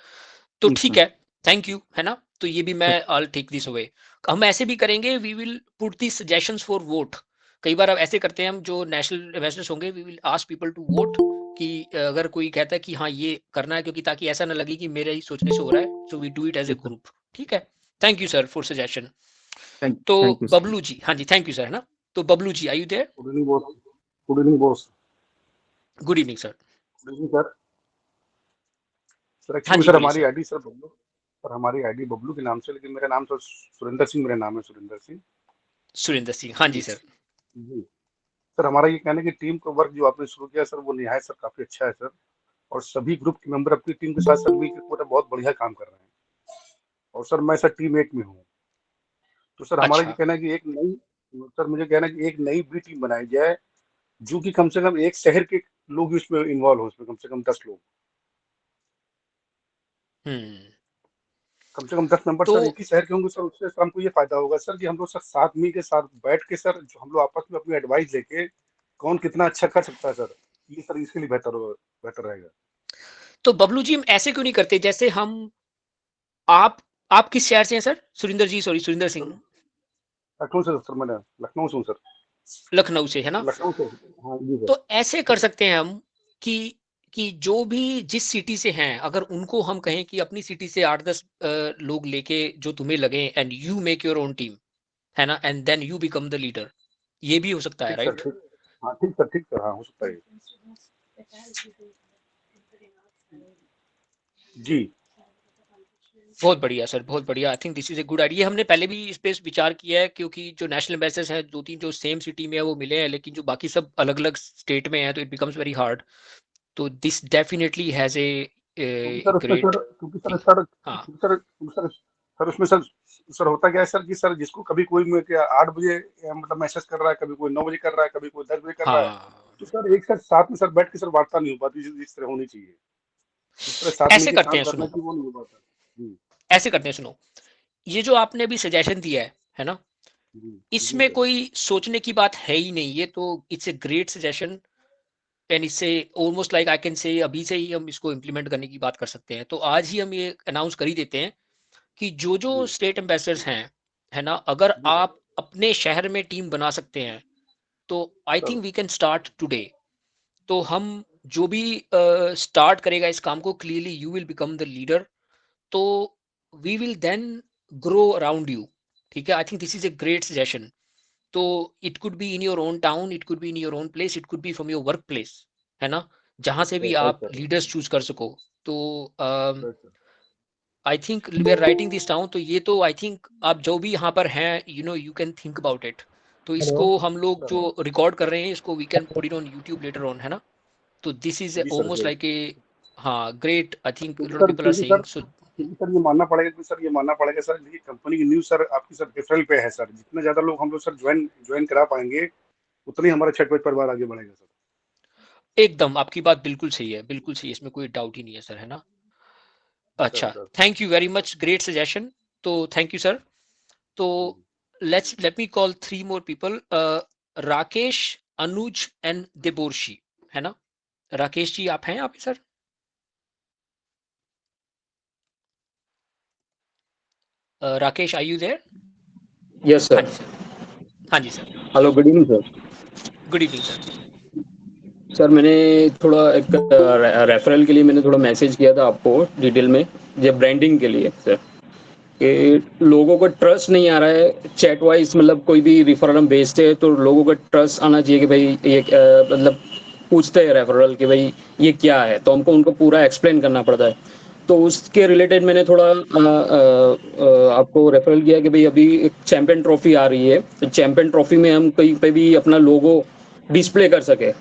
तो ठीक है, थैंक यू, है ना? तो ये भी मैं आई टेक दिस अवे। हम ऐसे भी करेंगे, we will put the suggestions for vote. कई बार अब ऐसे करते हैं हम, जो नेशनल इन्वेस्टर्स होंगे, we will ask people to vote कि अगर कोई कहता है कि हाँ ये करना है, क्योंकि ताकि ऐसा ना लगे कि मेरे ही सोचने से हो रहा है, so we do it as a group. ठीक है, thank you sir for suggestion. तो thank you sir. Bablu ji, हाँ जी, थैंक यू सर, है ना। तो Bablu ji, are you there? Good evening boss. Good evening boss. Good evening sir. Good evening sir. Sir हाँ actually जी, सर बोलिए हमारी sir. ID sir Bablu, sir हमारी आईडी बबलू के नाम से, लेकिन मेरा नाम सर सुरेंद्र सिंह, मेरा नाम है सुरेंद्र सिंह। सुरेंद्र सिंह, हाँ जी जी सर। जी। सर हमारा ये कहना है कि टीम का वर्क जो आपने शुरू किया सर वो निहायत सर काफी अच्छा है सर, और सभी ग्रुप के मेंबर अपनी टीम के साथ सर मिलकर पूरा बहुत बढ़िया काम कर रहे हैं, और सर मैं सर टीम 8 में हूँ। तो सर हमारा ये अच्छा। कहना है कि एक नई, सर मुझे कहना है कि एक नई बी टीम बनाई जाए, जो कि कम से कम एक शहर के लोग भी उसमें इन्वॉल्व हो, उसमें कम से कम 10 लोग, हम्म। कम से कम 10 मेंबर तो सर एक ही शहर के होंगे सर। उससे सर हमको ये फायदा होगा सर कि हम लोग सर साथ मिल के साथ बैठ के सर, जो हम लोग आपस में अपनी एडवाइस लेके कौन कितना अच्छा कर सकता है सर, ये सर इसके लिए बेहतर रहेगा। तो बबलू जी, हम ऐसे क्यों नहीं करते जैसे हम, आप किस शहर से हैं सर? सुरेंद्र जी, सॉरी, सुरेंद्र सर सिंह। लखनऊ से सर, मैंने लखनऊ से हूँ सर। लखनऊ से, है ना। लखनऊ से, हाँ जी सर। तो ऐसे कर सकते हैं हम कि जो भी जिस सिटी से हैं, अगर उनको हम कहें कि अपनी सिटी से 8-10 लोग लेके जो तुम्हें लगे, and you make your own team, है ना, and then you become the leader. ये भी हो सकता है, ठीक सर, राइट? ठीक। हाँ ठीक सर, ठीक सर, हाँ हो सकता है जी। बहुत बढ़िया सर, बहुत बढ़िया। आई think this is a good idea. हमने पहले भी इस पे विचार किया है, क्योंकि जो नेशनल एम्बेसडर्स हैं 2-3 जो सेम सिटी में है वो मिले हैं, लेकिन जो बाकी सब अलग अलग स्टेट में है तो इट बिकम्स वेरी हार्ड। तो दिस डेफिनेटली हैज क्योंकि सर ए उसमें सर, ग्रेट क्योंकि सर थिंग। सर हाँ क्योंकि सर सर उसमें सर होता क्या है सर कि सर जिसको कभी कोई 8 बजे मतलब मैसेज कर रहा है, कभी कोई 9 बजे कर रहा है, कभी कोई 10 बजे कर रहा है, हाँ, तो सर एक साथ साथ में सर बैठ के सर वार्ता नहीं हो पाती, जिस तरह होनी चाहिए, जिस तरह साथ ऐसे मिलके करते काम हैं, करना सुनो, चाहिए वो नहीं हो पाता। जी ऐसे करते हैं, सुनो। ये जो आपने अभी सजेशन दिया है ना, जी जी इसमें सर। कोई सोचने की बात है ही नहीं। ये तो it's a great suggestion, and इससे almost like I can say अभी से ही हम इसको इम्प्लीमेंट करने की बात कर सकते हैं। तो आज ही हम ये अनाउंस कर ही देते हैं कि जो जो जी स्टेट एम्बेसडर्स हैं, है ना, अगर जी सर। आप अपने शहर में टीम बना सकते हैं तो I sir think we can start today. तो हम जो भी स्टार्ट करेगा इस काम को, clearly you will become the leader. तो we will then grow around you. ठीक है, I think this is a great suggestion. तो it could be in your own town, it could be in your own place, it could be from your work place, है ना, जहां से भी right आप sir, leaders choose कर सको। तो right sir. I think we are writing this down. तो ये तो आई थिंक आप जो भी यहाँ पर हैं, you can think about it. तो इसको हम लोग सर जो रिकॉर्ड कर रहे हैं, इसको we can put it on YouTube later on, है ना। तो दिस इज जी सर, ऑलमोस्ट जरूर। लाइक ए, हाँ, ग्रेट। आई थिंक क्योंकि lot of sir people are क्योंकि सर सेइंग सो। क्योंकि सर ये मानना पड़ेगा कि सर ये मानना पड़ेगा सर, देखिए कंपनी की न्यूज़ सर आपकी सर रेफरल पे है सर, जितने ज्यादा लोग हम लोग सर ज्वाइन ज्वाइन करा पाएंगे, उतनी हमारा छठवें परिवार आगे बढ़ेगा सर। एकदम आपकी बात बिल्कुल सही है, बिल्कुल सही है, इसमें कोई डाउट ही नहीं है सर, है ना। सर अच्छा, sir thank you very much, great suggestion. तो थैंक यू सर। तो let me call 3 more people, Rakesh, Anuj and Debarshi, है ना। राकेश जी, आप हैं यहाँ पे sir? Rakesh, are you there? Yes हाँ सर। जी सर। हाँ जी sir. Hello, good evening sir. Good evening sir. Sir मैंने थोड़ा एक रेफरल के लिए मैंने थोड़ा मैसेज किया था आपको डिटेल में, ये ब्रांडिंग के लिए सर, कि लोगों को ट्रस्ट नहीं आ रहा है चैट वाइज, मतलब कोई भी रिफरल हम भेजते हैं तो लोगों को ट्रस्ट आना चाहिए कि भाई ये मतलब पूछते हैं रेफरल कि भाई ये क्या है, तो हमको उनको पूरा एक्सप्लेन करना पड़ता है। तो उसके रिलेटेड मैंने थोड़ा आपको रेफरल किया कि भाई अभी एक चैंपियन ट्रॉफी आ रही है, तो चैंपियन ट्रॉफी में हम कहीं पे भी अपना लोगो डिस्प्ले कर सके,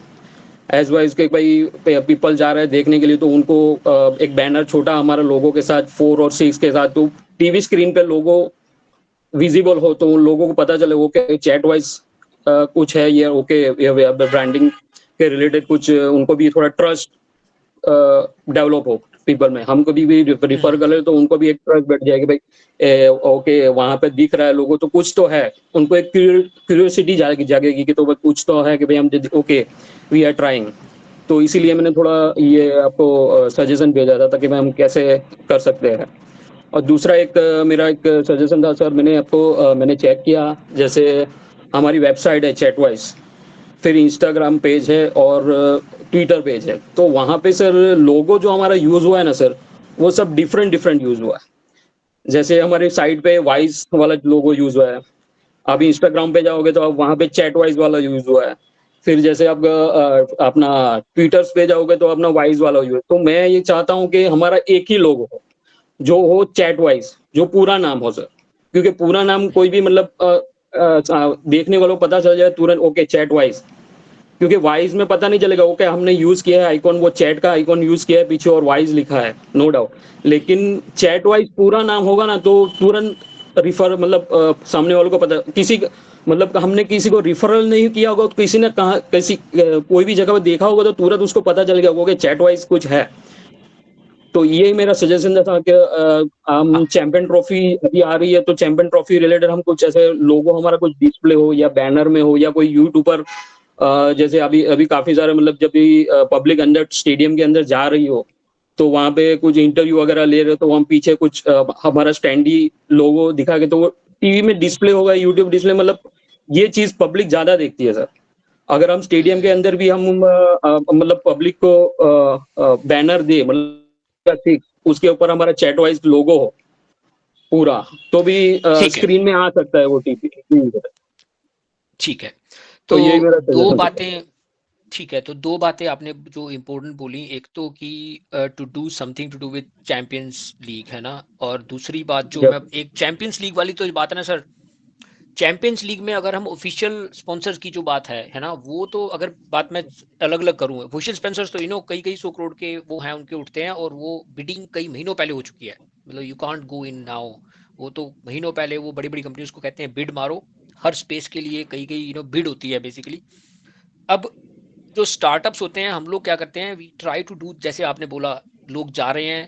एज वाइज के भाई पीपल जा रहे हैं देखने के लिए, तो उनको एक बैनर छोटा हमारा लोगो के साथ 4 और 6 के साथ, तो टीवी स्क्रीन पे लोगो विजिबल हो तो उन लोगों को पता चले ओके चैट वाइज कुछ है ये, ओके ब्रांडिंग के रिलेटेड कुछ, उनको भी थोड़ा ट्रस्ट डेवलप हो पीपल में। हम कभी भी रिफर कर ले तो उनको भी एक ट्रस्ट बैठ जाएगी भाई ओके वहां पे दिख रहा है लोगो तो कुछ तो है, उनको एक क्यूरियोसिटी जागेगी कि तो कुछ तो है कि भाई हम ओके वी आर ट्राइंग। तो इसीलिए मैंने थोड़ा ये आपको सजेशन भेजा था ताकि हम कैसे कर सकते हैं। और दूसरा एक मेरा एक सजेशन था सर, मैंने चेक किया, जैसे हमारी वेबसाइट है चैटवाइज, फिर इंस्टाग्राम पेज है और ट्विटर पेज है, तो वहाँ पे सर लोगो जो हमारा यूज़ हुआ है ना सर, वो सब डिफरेंट डिफरेंट यूज़ हुआ है। जैसे हमारे साइट पे वाइज वाला लोगो यूज़ हुआ है, आप इंस्टाग्राम पे जाओगे तो आप वहाँ पे चैट वाइज वाला यूज हुआ है। फिर जैसे आप अपना ट्विटर्स पे जाओगे तो अपना वाइज वाला यूज। तो मैं ये चाहता हूँ कि हमारा एक ही लोगो हो, जो हो चैट वाइज, जो पूरा नाम हो सर, क्योंकि पूरा नाम कोई भी मतलब देखने वालों को पता चल जाए तुरंत ओके चैट वाइज, क्योंकि वाइज में पता नहीं चलेगा ओके हमने यूज किया है आइकॉन, वो चैट का आइकॉन यूज किया है पीछे और वाइज लिखा है, नो डाउट। लेकिन चैट वाइज पूरा नाम होगा ना तो तुरंत रिफर मतलब सामने वालों को पता किसी मतलब हमने किसी को रिफरल नहीं किया होगा तो किसी ने कहा किसी कोई भी जगह पर देखा होगा तो तुरंत उसको पता चल गया होगा कि चैट वाइज कुछ है। तो ये मेरा सजेशन था कि हम चैंपियन ट्रॉफी अभी आ रही है तो चैंपियन ट्रॉफी रिलेटेड हम कुछ ऐसे लोगो हमारा कुछ डिस्प्ले हो या बैनर में हो या कोई यूट्यूबर जैसे अभी अभी काफी सारे मतलब जब भी पब्लिक अंदर स्टेडियम के अंदर जा रही हो तो वहां पे कुछ इंटरव्यू वगैरह ले रहे हो तो वहाँ पीछे कुछ हमारा स्टैंडी लोगो दिखा के तो वो टीवी में डिस्प्ले होगा, यूट्यूब डिस्प्ले, मतलब ये चीज पब्लिक ज्यादा देखती है सर। अगर हम स्टेडियम के अंदर भी हम मतलब पब्लिक को बैनर दे मतलब ठीक उसके ऊपर हमारा चैट वाइज लोगो हो पूरा, तो भी ठीक है, स्क्रीन में आ सकता है वो टीवी। ठीक है। तो तो यही मेरा दो सजेशन था। बातें, ठीक है, तो दो बातें आपने जो इम्पोर्टेंट बोली, एक तो कि to do something to do with champions league, है ना, और दूसरी बात जो यस मैं एक चैंपियंस लीग वाली तो बात है ना सर, चैंपियंस लीग में अगर हम ऑफिशियल स्पॉन्सर्स की जो बात है ना, वो तो अगर बात मैं अलग अलग करूँ, ऑफिशियल स्पॉन्सर्स तो कई कई 100 करोड़ के वो हैं, उनके उठते हैं, और वो बिडिंग कई महीनों पहले हो चुकी है, मतलब you can't go in now. वो तो महीनों पहले वो बड़ी बड़ी कंपनी उसको कहते हैं बिड मारो, हर स्पेस के लिए कई कई बिड होती है बेसिकली। अब जो स्टार्टअप्स होते हैं, हम लोग क्या करते हैं, वी ट्राई टू डू, जैसे आपने बोला, लोग जा रहे हैं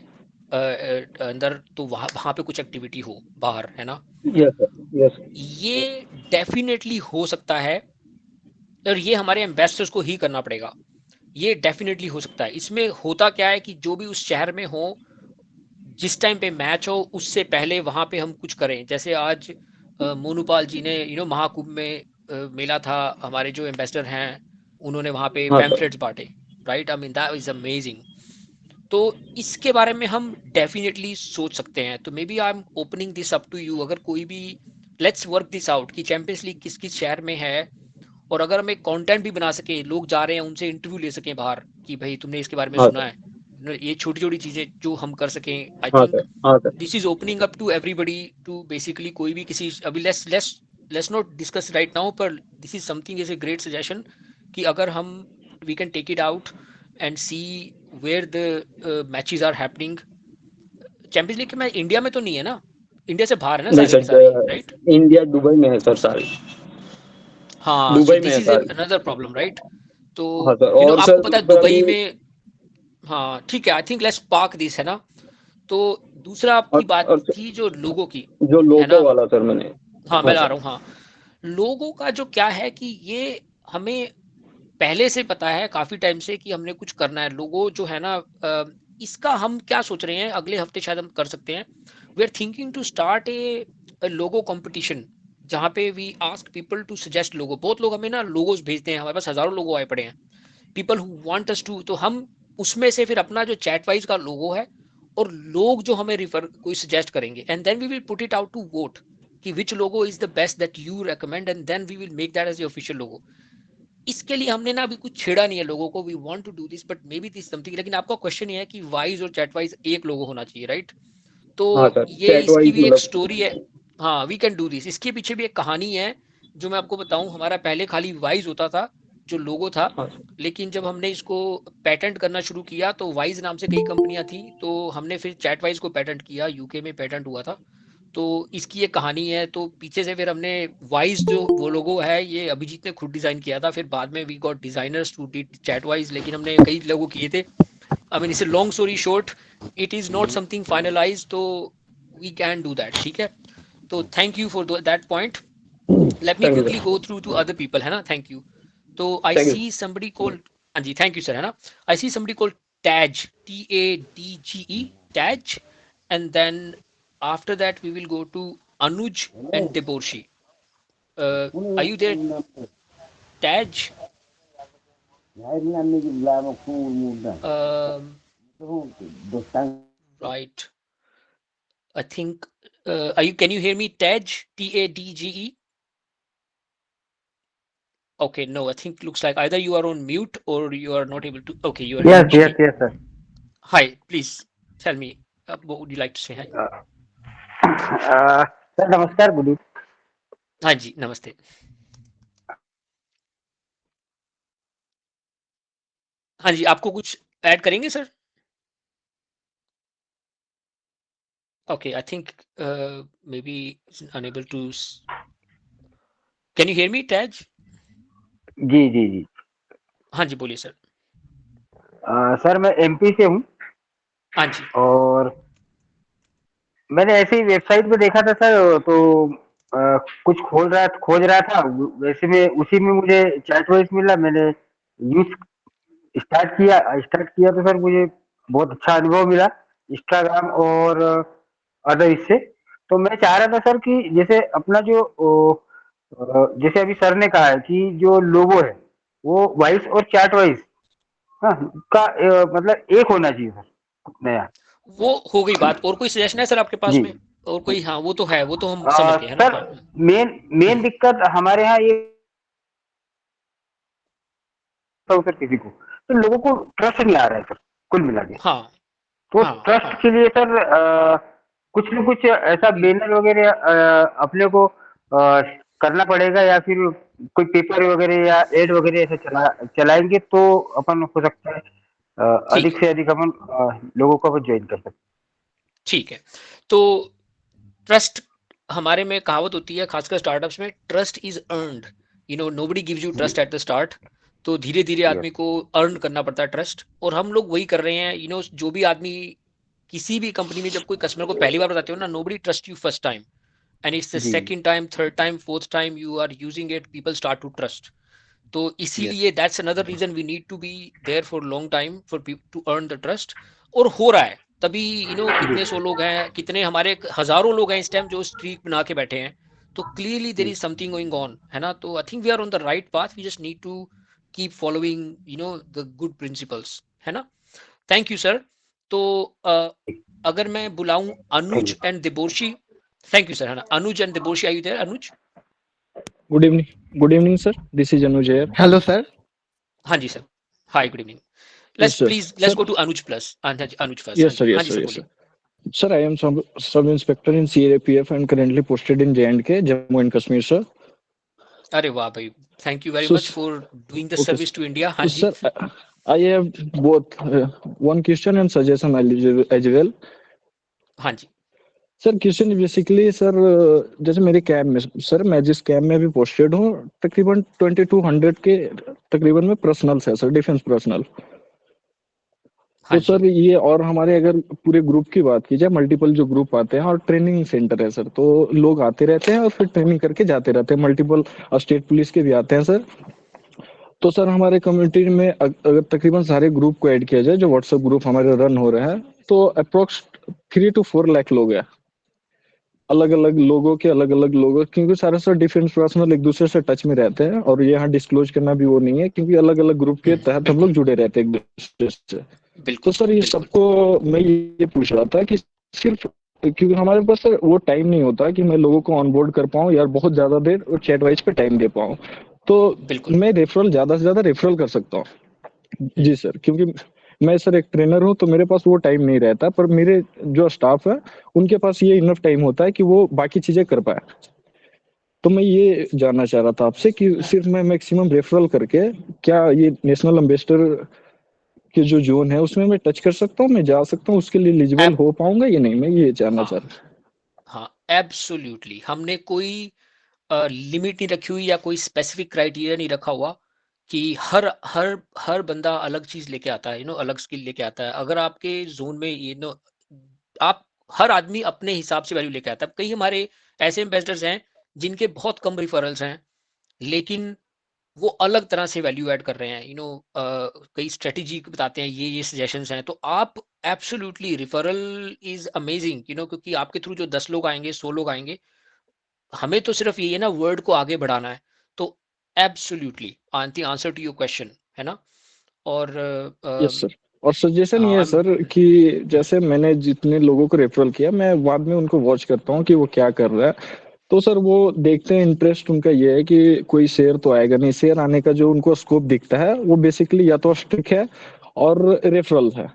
अंदर, तो वहां वहां पे कुछ एक्टिविटी हो बाहर, है ना, यस यस ये डेफिनेटली हो सकता है, और ये हमारे एम्बेसडर्स को ही करना पड़ेगा। ये डेफिनेटली हो सकता है। इसमें होता क्या है कि जो भी उस शहर में हो, जिस टाइम पे मैच हो उससे पहले वहां पे हम कुछ करें, जैसे आज मोनूपाल जी ने महाकुंभ में मेला था, हमारे जो एम्बेसडर हैं उन्होंने वहां पे हाँ सर पैम्फलेट्स बांटे, right, I mean that is amazing. तो इसके बारे में हम डेफिनेटली सोच सकते हैं, तो maybe I am opening this up to you, अगर कोई भी, लेट्स वर्क दिस आउट कि चैंपियंस लीग किस किस शहर में है, और अगर हम एक कंटेंट भी बना सके, लोग जा रहे हैं उनसे इंटरव्यू ले सकें बाहर कि भाई तुमने इसके बारे में हाँ सुना सर है, ये छोटी छोटी चीजें जो हम कर सकें, आई हाँ थिंक सर हाँ sir this is opening up to everybody, to basically कोई भी किसी, अभी let's let's let's not discuss right now, पर this is something, is a great suggestion कि अगर हम we can take it out and see where the matches are happening. Champions League में India में तो नहीं है ना, इंडिया से बाहर है ना नहीं सारे के सारे, राइट? सर इंडिया दुबई में है सर सारी, हाँ, सो दुबई में दिस है इज सारी। Another problem, right? तो हाँ सर और आपको सर पता है अभी दुबई में, हाँ ठीक है, I think let's park this, है ना। तो दूसरा आपकी बात और थी जो लोगों की, जो है लोगो ना, वाला सर मैंने, हाँ हाँ मैं ला सर रहा हूँ, हाँ, लोगों का जो क्या है कि ये हमें पहले से पता है काफी टाइम से कि हमने कुछ करना है, लोगो जो है ना, इसका हम क्या सोच रहे हैं, अगले हफ्ते शायद हम कर सकते हैं, we are thinking to start a logo competition, जहाँ पे we ask people to suggest logo. बहुत लोग हमें ना लोगोस भेजते हैं, हमारे पास हजारों लोगो आए पड़े हैं, people who want us to, तो हम उसमें से फिर अपना जो चैट वाइज का लोगो है, और लोग जो हमें रिफर कोई सजेस्ट करेंगे, and then we will put it out to vote कि which logo is the best that you recommend, and then we will make that as official logo. इसके लिए हमने ना अभी कुछ छेड़ा नहीं है लोगों को, we want to do this, but maybe this something, लेकिन आपका क्वेश्चन ये है कि वाइज और चैट वाइज एक लोगो होना चाहिए, राइट? तो हाँ सर ये चैट इसकी वाइज भी एक मतलब, स्टोरी है, हाँ, वी कैन डू दिस। इसके पीछे भी एक कहानी है जो मैं आपको बताऊं। हमारा पहले खाली वाइज होता था जो लोगो था, हाँ लेकिन जब हमने इसको पेटेंट करना शुरू किया तो वाइज नाम से कई कंपनियां थी, तो हमने फिर चैट वाइज को पेटेंट किया, यूके में पेटेंट हुआ था। तो इसकी एक कहानी है, तो पीछे से फिर हमने वाइज जो वो लोगो है ये अभिजीत ने खुद डिजाइन किया था, फिर बाद में we got designers to did chat wise, लेकिन हमने कई लोगो किए थे। I mean it's long story short, it is not something finalize, तो वी कैन डू दैट, ठीक है। तो thank you for that point. Let me thank you quickly sir go through to other people, है ना, thank you. तो I thank you. See somebody called, हाँ जी thank you sir, है ना, आई see somebody called Tadge, TADGE, Tadge, and then after that we will go to Anuj and Deboshi. Are you there, Taj? Um, right. I think. Are you? Can you hear me, Taj? TADGE. Okay, no, I think looks like either you are on mute or you are not able to. Okay, you are Yes, here. yes, yes, sir. Hi, please tell me. What would you like to say? Hi. Sir नमस्कार, good evening. हाँ जी, नमस्ते। हाँ जी, आपको कुछ add करेंगे sir? Okay, I think maybe he's unable to. Can you hear me, Taj? जी जी जी। हाँ जी, बोलिए सर। सर मैं एमपी से हूँ हाँ जी। और मैंने ऐसे ही वेबसाइट पे देखा था सर, तो कुछ खोज रहा था, वैसे में उसी में मुझे चैट वॉइस मिला। मैंने यूज स्टार्ट किया तो सर मुझे बहुत अच्छा अनुभव मिला इंस्टाग्राम और अदर इससे। तो मैं चाह रहा था सर कि जैसे अपना जो जैसे अभी सर ने कहा है कि जो लोगो है वो वॉइस और चैट वॉइस, हाँ, का मतलब एक होना चाहिए सर नया। वो हो गई बात। और कोई सजेशन है सर आपके पास जी में? और कोई? हाँ, वो तो है, वो तो हम समझ गए, है ना? सर, हाँ। मेन दिक्कत हमारे यहाँ ये तो सर किसी को तो लोगों को ट्रस्ट नहीं आ रहा है सर, कुल मिला के। हाँ, तो हाँ, ट्रस्ट हाँ। के लिए सर कुछ न कुछ ऐसा बैनर वगैरह अपने को करना पड़ेगा, या फिर कोई पेपर वगैरह या एड वगैरह ऐसा चलाएंगे तो अपन हो सकता है ठीक अधिक है, से अधिक अपन लोगों को अपन ज्वाइन कर सकते ठीक है। तो ट्रस्ट हमारे में कहावत होती है, खासकर स्टार्टअप्स में, trust is earned. Nobody gives you trust at the start. तो धीरे धीरे हैं। आदमी को अर्न करना पड़ता है ट्रस्ट, और हम लोग वही कर रहे हैं। जो भी आदमी किसी भी कंपनी में जब कोई कस्टमर को पहली बार बताते हो ना, nobody trust you first time, and it's the जी second time, third time, fourth time you are using it, people start to trust. तो यस इसीलिए that's another reason we need to be there for long time for people to earn the trust। और हो रहा है तभी जी इतने 100 लोग हैं, कितने हमारे हजारों लोग हैं इस टाइम जो स्ट्रीक बना के बैठे हैं। तो क्लियरली देयर जी इज समथिंग गोइंग ऑन, है ना? तो I think we are on the right path, we just need to keep following the good principles, है ना? Thank you sir. तो अगर मैं बुलाऊं thank Anuj you. And Debarshi. Thank you sir, है ना? Anuj and Debarshi, are you there? Anuj? Good evening. Good evening, sir. This is Anuj here. Hello, sir. हाँ जी sir, hi, good evening. Yes, sir. Let's Sir. Go to Anuj plus. हाँ जी, Anuj first. हाँ Yes, जी, sir. हाँ Yes, जी sir. Sir, Yes, sir. बोलिए। Sir, I am sub inspector in CAPF and currently posted in J&K, Jammu and Kashmir, sir. अरे वाह भाई, thank you very So, much for doing the okay, service to India. हाँ so, जी। sir, I have both one question and suggestion as well. हाँ जी। Sir question basically sir, जैसे मेरे cab में सर, मैं जिस कैब में अभी पोस्टेड हूँ तकरीबन 2200 के तकरीबन में पर्सनल्स है सर, डिफेंस पर्सनल। हाँ तो जी। सर ये, और हमारे अगर पूरे ग्रुप की बात की जाए, मल्टीपल जो ग्रुप आते हैं और ट्रेनिंग सेंटर है सर, तो लोग आते रहते हैं और फिर ट्रेनिंग करके जाते रहते हैं। मल्टीपल स्टेट पुलिस के भी आते हैं सर। तो सर हमारे कम्युनिटी में अगर तकरीबन सारे ग्रुप को ऐड किया जाए, जो व्हाट्सएप ग्रुप हमारे रन हो रहे हैं, तो अप्रोक्स 3 to 4 लाख लोग हैं। अलग अलग लोगों के अलग अलग लोगों, क्योंकि सारे सर डिफेंस पर्सनल एक दूसरे से टच में रहते हैं, और यहाँ डिस्क्लोज करना भी वो नहीं है, क्योंकि अलग अलग ग्रुप के तहत हम लोग जुड़े रहते हैं एक दूसरे से। तो बिल्कुल सर ये बिल्कुल। सबको मैं ये पूछ रहा था कि सिर्फ क्योंकि हमारे पास सर वो टाइम नहीं होता कि मैं लोगों को ऑनबोर्ड कर पाऊँ यार बहुत ज्यादा देर और चैट वाइज पे टाइम दे पाऊँ, तो बिल्कुल। मैं रेफरल ज्यादा से ज्यादा रेफरल कर सकता हूँ। जी सर, क्योंकि मैं सर एक ट्रेनर हूँ, तो मेरे पास वो टाइम नहीं रहता, पर मेरे जो स्टाफ है उनके पास ये इनफ टाइम होता है कि वो बाकी चीजें कर पाए। तो मैं ये जानना चाह रहा था आपसे कि सिर्फ मैं मैक्सिमम रेफरल करके क्या ये नेशनल एम्बेसडर के जो जोन है उसमें मैं टच कर सकता हूँ, मैं जा सकता हूँ, उसके लिए एलिजिबल हो पाऊंगा या नहीं, मैं ये जानना चाह हाँ रहा हाँ, एब्सोल्युटली। हमने कोई लिमिट नहीं रखी हुई या कोई स्पेसिफिक क्राइटेरिया नहीं रखा हुआ कि हर हर हर बंदा अलग चीज लेके आता है, अलग स्किल लेके आता है। अगर आपके जोन में आप, हर आदमी अपने हिसाब से वैल्यू लेके आता है। कई हमारे ऐसे एम्बेसडर्स हैं जिनके बहुत कम रिफरल्स हैं, लेकिन वो अलग तरह से वैल्यू ऐड कर रहे हैं। कई स्ट्रेटेजी बताते हैं, ये सजेशंस हैं। तो आप एब्सोल्युटली, रिफरल इज अमेजिंग, क्योंकि आपके थ्रू जो 10 लोग आएंगे, 100 लोग आएंगे, हमें तो सिर्फ ये है ना, वर्ड को आगे बढ़ाना है। तो absolutely answer to your question, है ना? और यस सर। और सजेशन ये है हाँ, सर कि जैसे मैंने जितने लोगों को रेफरल किया, मैं बाद में उनको वॉच करता हूँ कि वो क्या कर रहा है। तो सर वो देखते हैं, इंटरेस्ट उनका ये है कि कोई शेयर तो आएगा नहीं, शेयर आने का जो उनको स्कोप दिखता है वो बेसिकली या तो स्ट्रिक है और रेफरल है।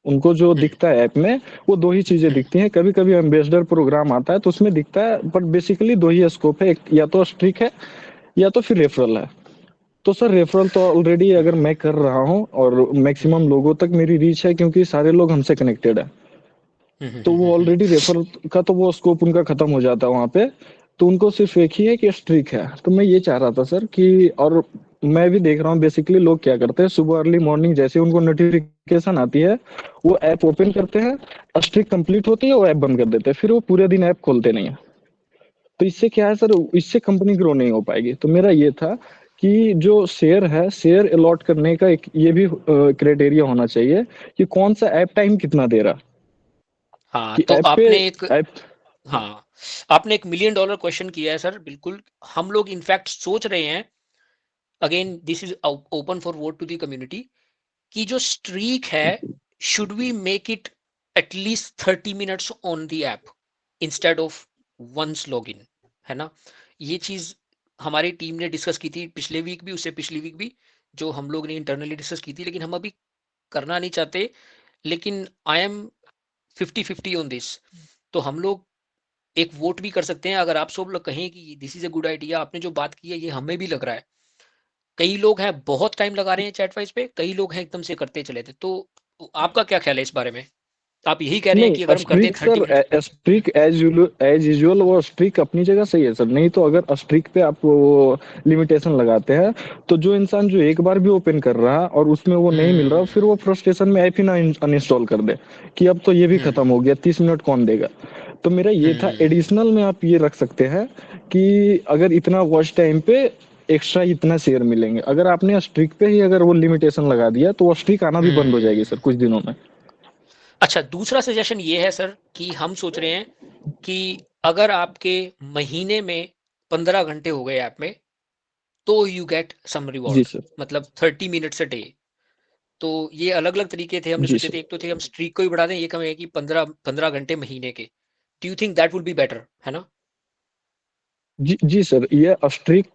उनको जो दिखता है ऐप में वो दो ही चीजें दिखती हैं। कभी कभी एम्बेसडर प्रोग्राम आता है तो उसमें दिखता है, बट बेसिकली दो ही स्कोप है, एक या तो स्ट्रिक है या तो फिर रेफरल है। तो सर रेफरल तो ऑलरेडी अगर मैं कर रहा हूँ और मैक्सिमम लोगों तक मेरी रीच है क्योंकि सारे लोग हमसे कनेक्टेड है, तो वो ऑलरेडी रेफरल का तो वो स्कोप उनका खत्म हो जाता है वहां पे। तो उनको सिर्फ एक ही है कि स्ट्रिक है। तो मैं ये चाह रहा था सर कि, और मैं भी देख रहा हूँ बेसिकली लोग क्या करते हैं, सुबह अर्ली मॉर्निंग जैसे उनको नोटिफिकेशन आती है वो ऐप ओपन करते हैं, स्ट्रिक कंप्लीट होती है वो ऐप बंद कर देते हैं, फिर वो पूरे दिन ऐप खोलते नहीं है। तो इससे क्या है सर, इससे कंपनी ग्रो नहीं हो पाएगी। तो मेरा ये था कि जो शेयर है, शेयर अलॉट करने का एक ये भी क्राइटेरिया होना चाहिए कि कौन सा ऐप टाइम कितना दे रहा, हाँ, कि तो ऐप पे ऐप हाँ, आपने एक $1 million क्वेश्चन किया है सर। बिल्कुल, हम लोग इनफैक्ट सोच रहे हैं, again this is open for vote to the community, कि जो स्ट्रीक है should we make it at least 30 minutes on the app instead of once login, है ना। ये चीज हमारी टीम ने डिस्कस की थी पिछले वीक भी, उससे पिछली वीक भी, जो हम लोग ने इंटरनली डिस्कस की थी, लेकिन हम अभी करना नहीं चाहते। लेकिन आई एम 50-50 ऑन दिस। तो हम लोग एक वोट भी कर सकते हैं, अगर आप सब लोग कहें कि this is a good idea. आपने जो बात की है ये हमें भी लग रहा है। कई लोग हैं बहुत टाइम लगा रहे हैं चैट वाइज पे, कई लोग हैं एकदम से करते चले थे। तो आपका क्या ख्याल है इस बारे में? आप यही कह रहे हैं कि अगर नहीं, हम कर दें streak 30 minute? Sir, streak as usual वो स्ट्रिक अपनी जगह सही है सर। नहीं तो अगर स्ट्रिक पे आप वो लिमिटेशन लगाते हैं तो जो इंसान जो एक बार भी ओपन कर रहा है और उसमें वो नहीं मिल रहा, फिर वो फ्रस्ट्रेशन में ऐप ही ना अनइंस्टॉल कर दे कि अब तो ये भी खत्म हो गया, 30 मिनट कौन देगा। तो मेरा ये था, एडिशनल में आप ये रख सकते हैं कि अगर इतना वॉच टाइम पे एक्स्ट्रा इतना शेयर मिलेंगे। अगर आपने स्ट्रिक पे ही अगर वो लिमिटेशन लगा दिया तो वो स्ट्रिक आना भी बंद हो जाएगी सर कुछ दिनों में। अच्छा, दूसरा सजेशन ये है सर कि हम सोच रहे हैं कि अगर आपके महीने में 15 घंटे हो गए ऐप में, तो यू गेट सम जी रिवॉर्ड, सर। मतलब 30 मिनट्स अ डे। तो ये अलग अलग तरीके थे, हमने जी सोचे सर। थे। एक तो थे हम स्ट्रीक को ही बढ़ा दें, एक हमें है कि 15 घंटे महीने के। Do you think that would be better, है ना? जी सर, ये स्ट्रिक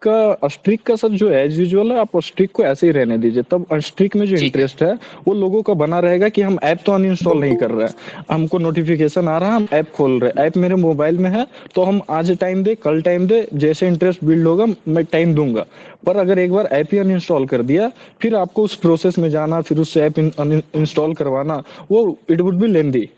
का सर जो एज यूजुअल है, आप स्ट्रिक को ऐसे ही रहने दीजिए। तब स्ट्रिक में जो ठीक है। इंटरेस्ट है वो लोगों का बना रहेगा कि हम ऐप तो अनइंस्टॉल नहीं कर रहे हैं, हमको नोटिफिकेशन आ रहा है, हम ऐप खोल रहे हैं, ऐप मेरे मोबाइल में है, तो हम आज टाइम दे कल टाइम दे, जैसे इंटरेस्ट बिल्ड होगा मैं टाइम दूंगा। पर अगर एक बार ऐप ही अनइंस्टॉल कर दिया, फिर आपको उस प्रोसेस में जाना, फिर उससे ऐप इंस्टॉल करवाना, वो इट वुड बी लेंदी।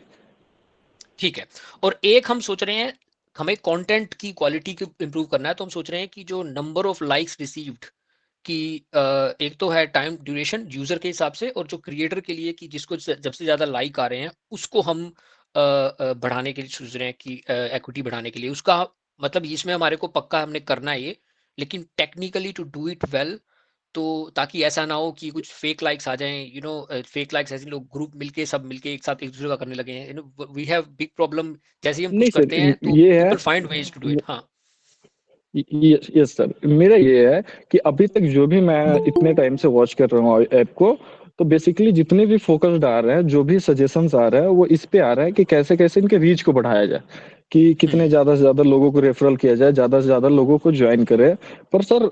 ठीक है। और एक हम सोच रहे हैं, हमें कंटेंट की क्वालिटी को इंप्रूव करना है, तो हम सोच रहे हैं कि जो नंबर ऑफ लाइक्स रिसीव्ड कि एक तो है टाइम ड्यूरेशन यूजर के हिसाब से, और जो क्रिएटर के लिए कि जिसको जब से ज्यादा लाइक आ रहे हैं उसको हम बढ़ाने के लिए सोच रहे हैं कि इक्विटी बढ़ाने के लिए उसका, मतलब इसमें हमारे को पक्का हमने करना है ये। लेकिन technically to do it well, तो ताकि ऐसा ना हो कि कुछ फेक लाइक्स आ जाएं, फेक लाइक्स ऐसे लोग ग्रुप मिलके सब मिलके एक साथ एक दूसरे का करने लगे हैं। We have big problem. जैसे ही हम कुछ नहीं सर, करते हैं तो ये है, people find ways to do it. हाँ। यस सर, मेरा ये है कि अभी तक जो भी मैं इतने टाइम से वॉच कर रहा हूँ ऐप को, तो बेसिकली जितने भी फोकस्ड आ रहे हैं, जो भी सजेशंस आ रहे हैं, वो इस पे आ रहा है कि कैसे कैसे इनके रीच को बढ़ाया जाए, कि कितने ज्यादा से ज्यादा लोगों को रेफरल किया जाए, ज्यादा से ज्यादा लोगों को ज्वाइन करे। पर सर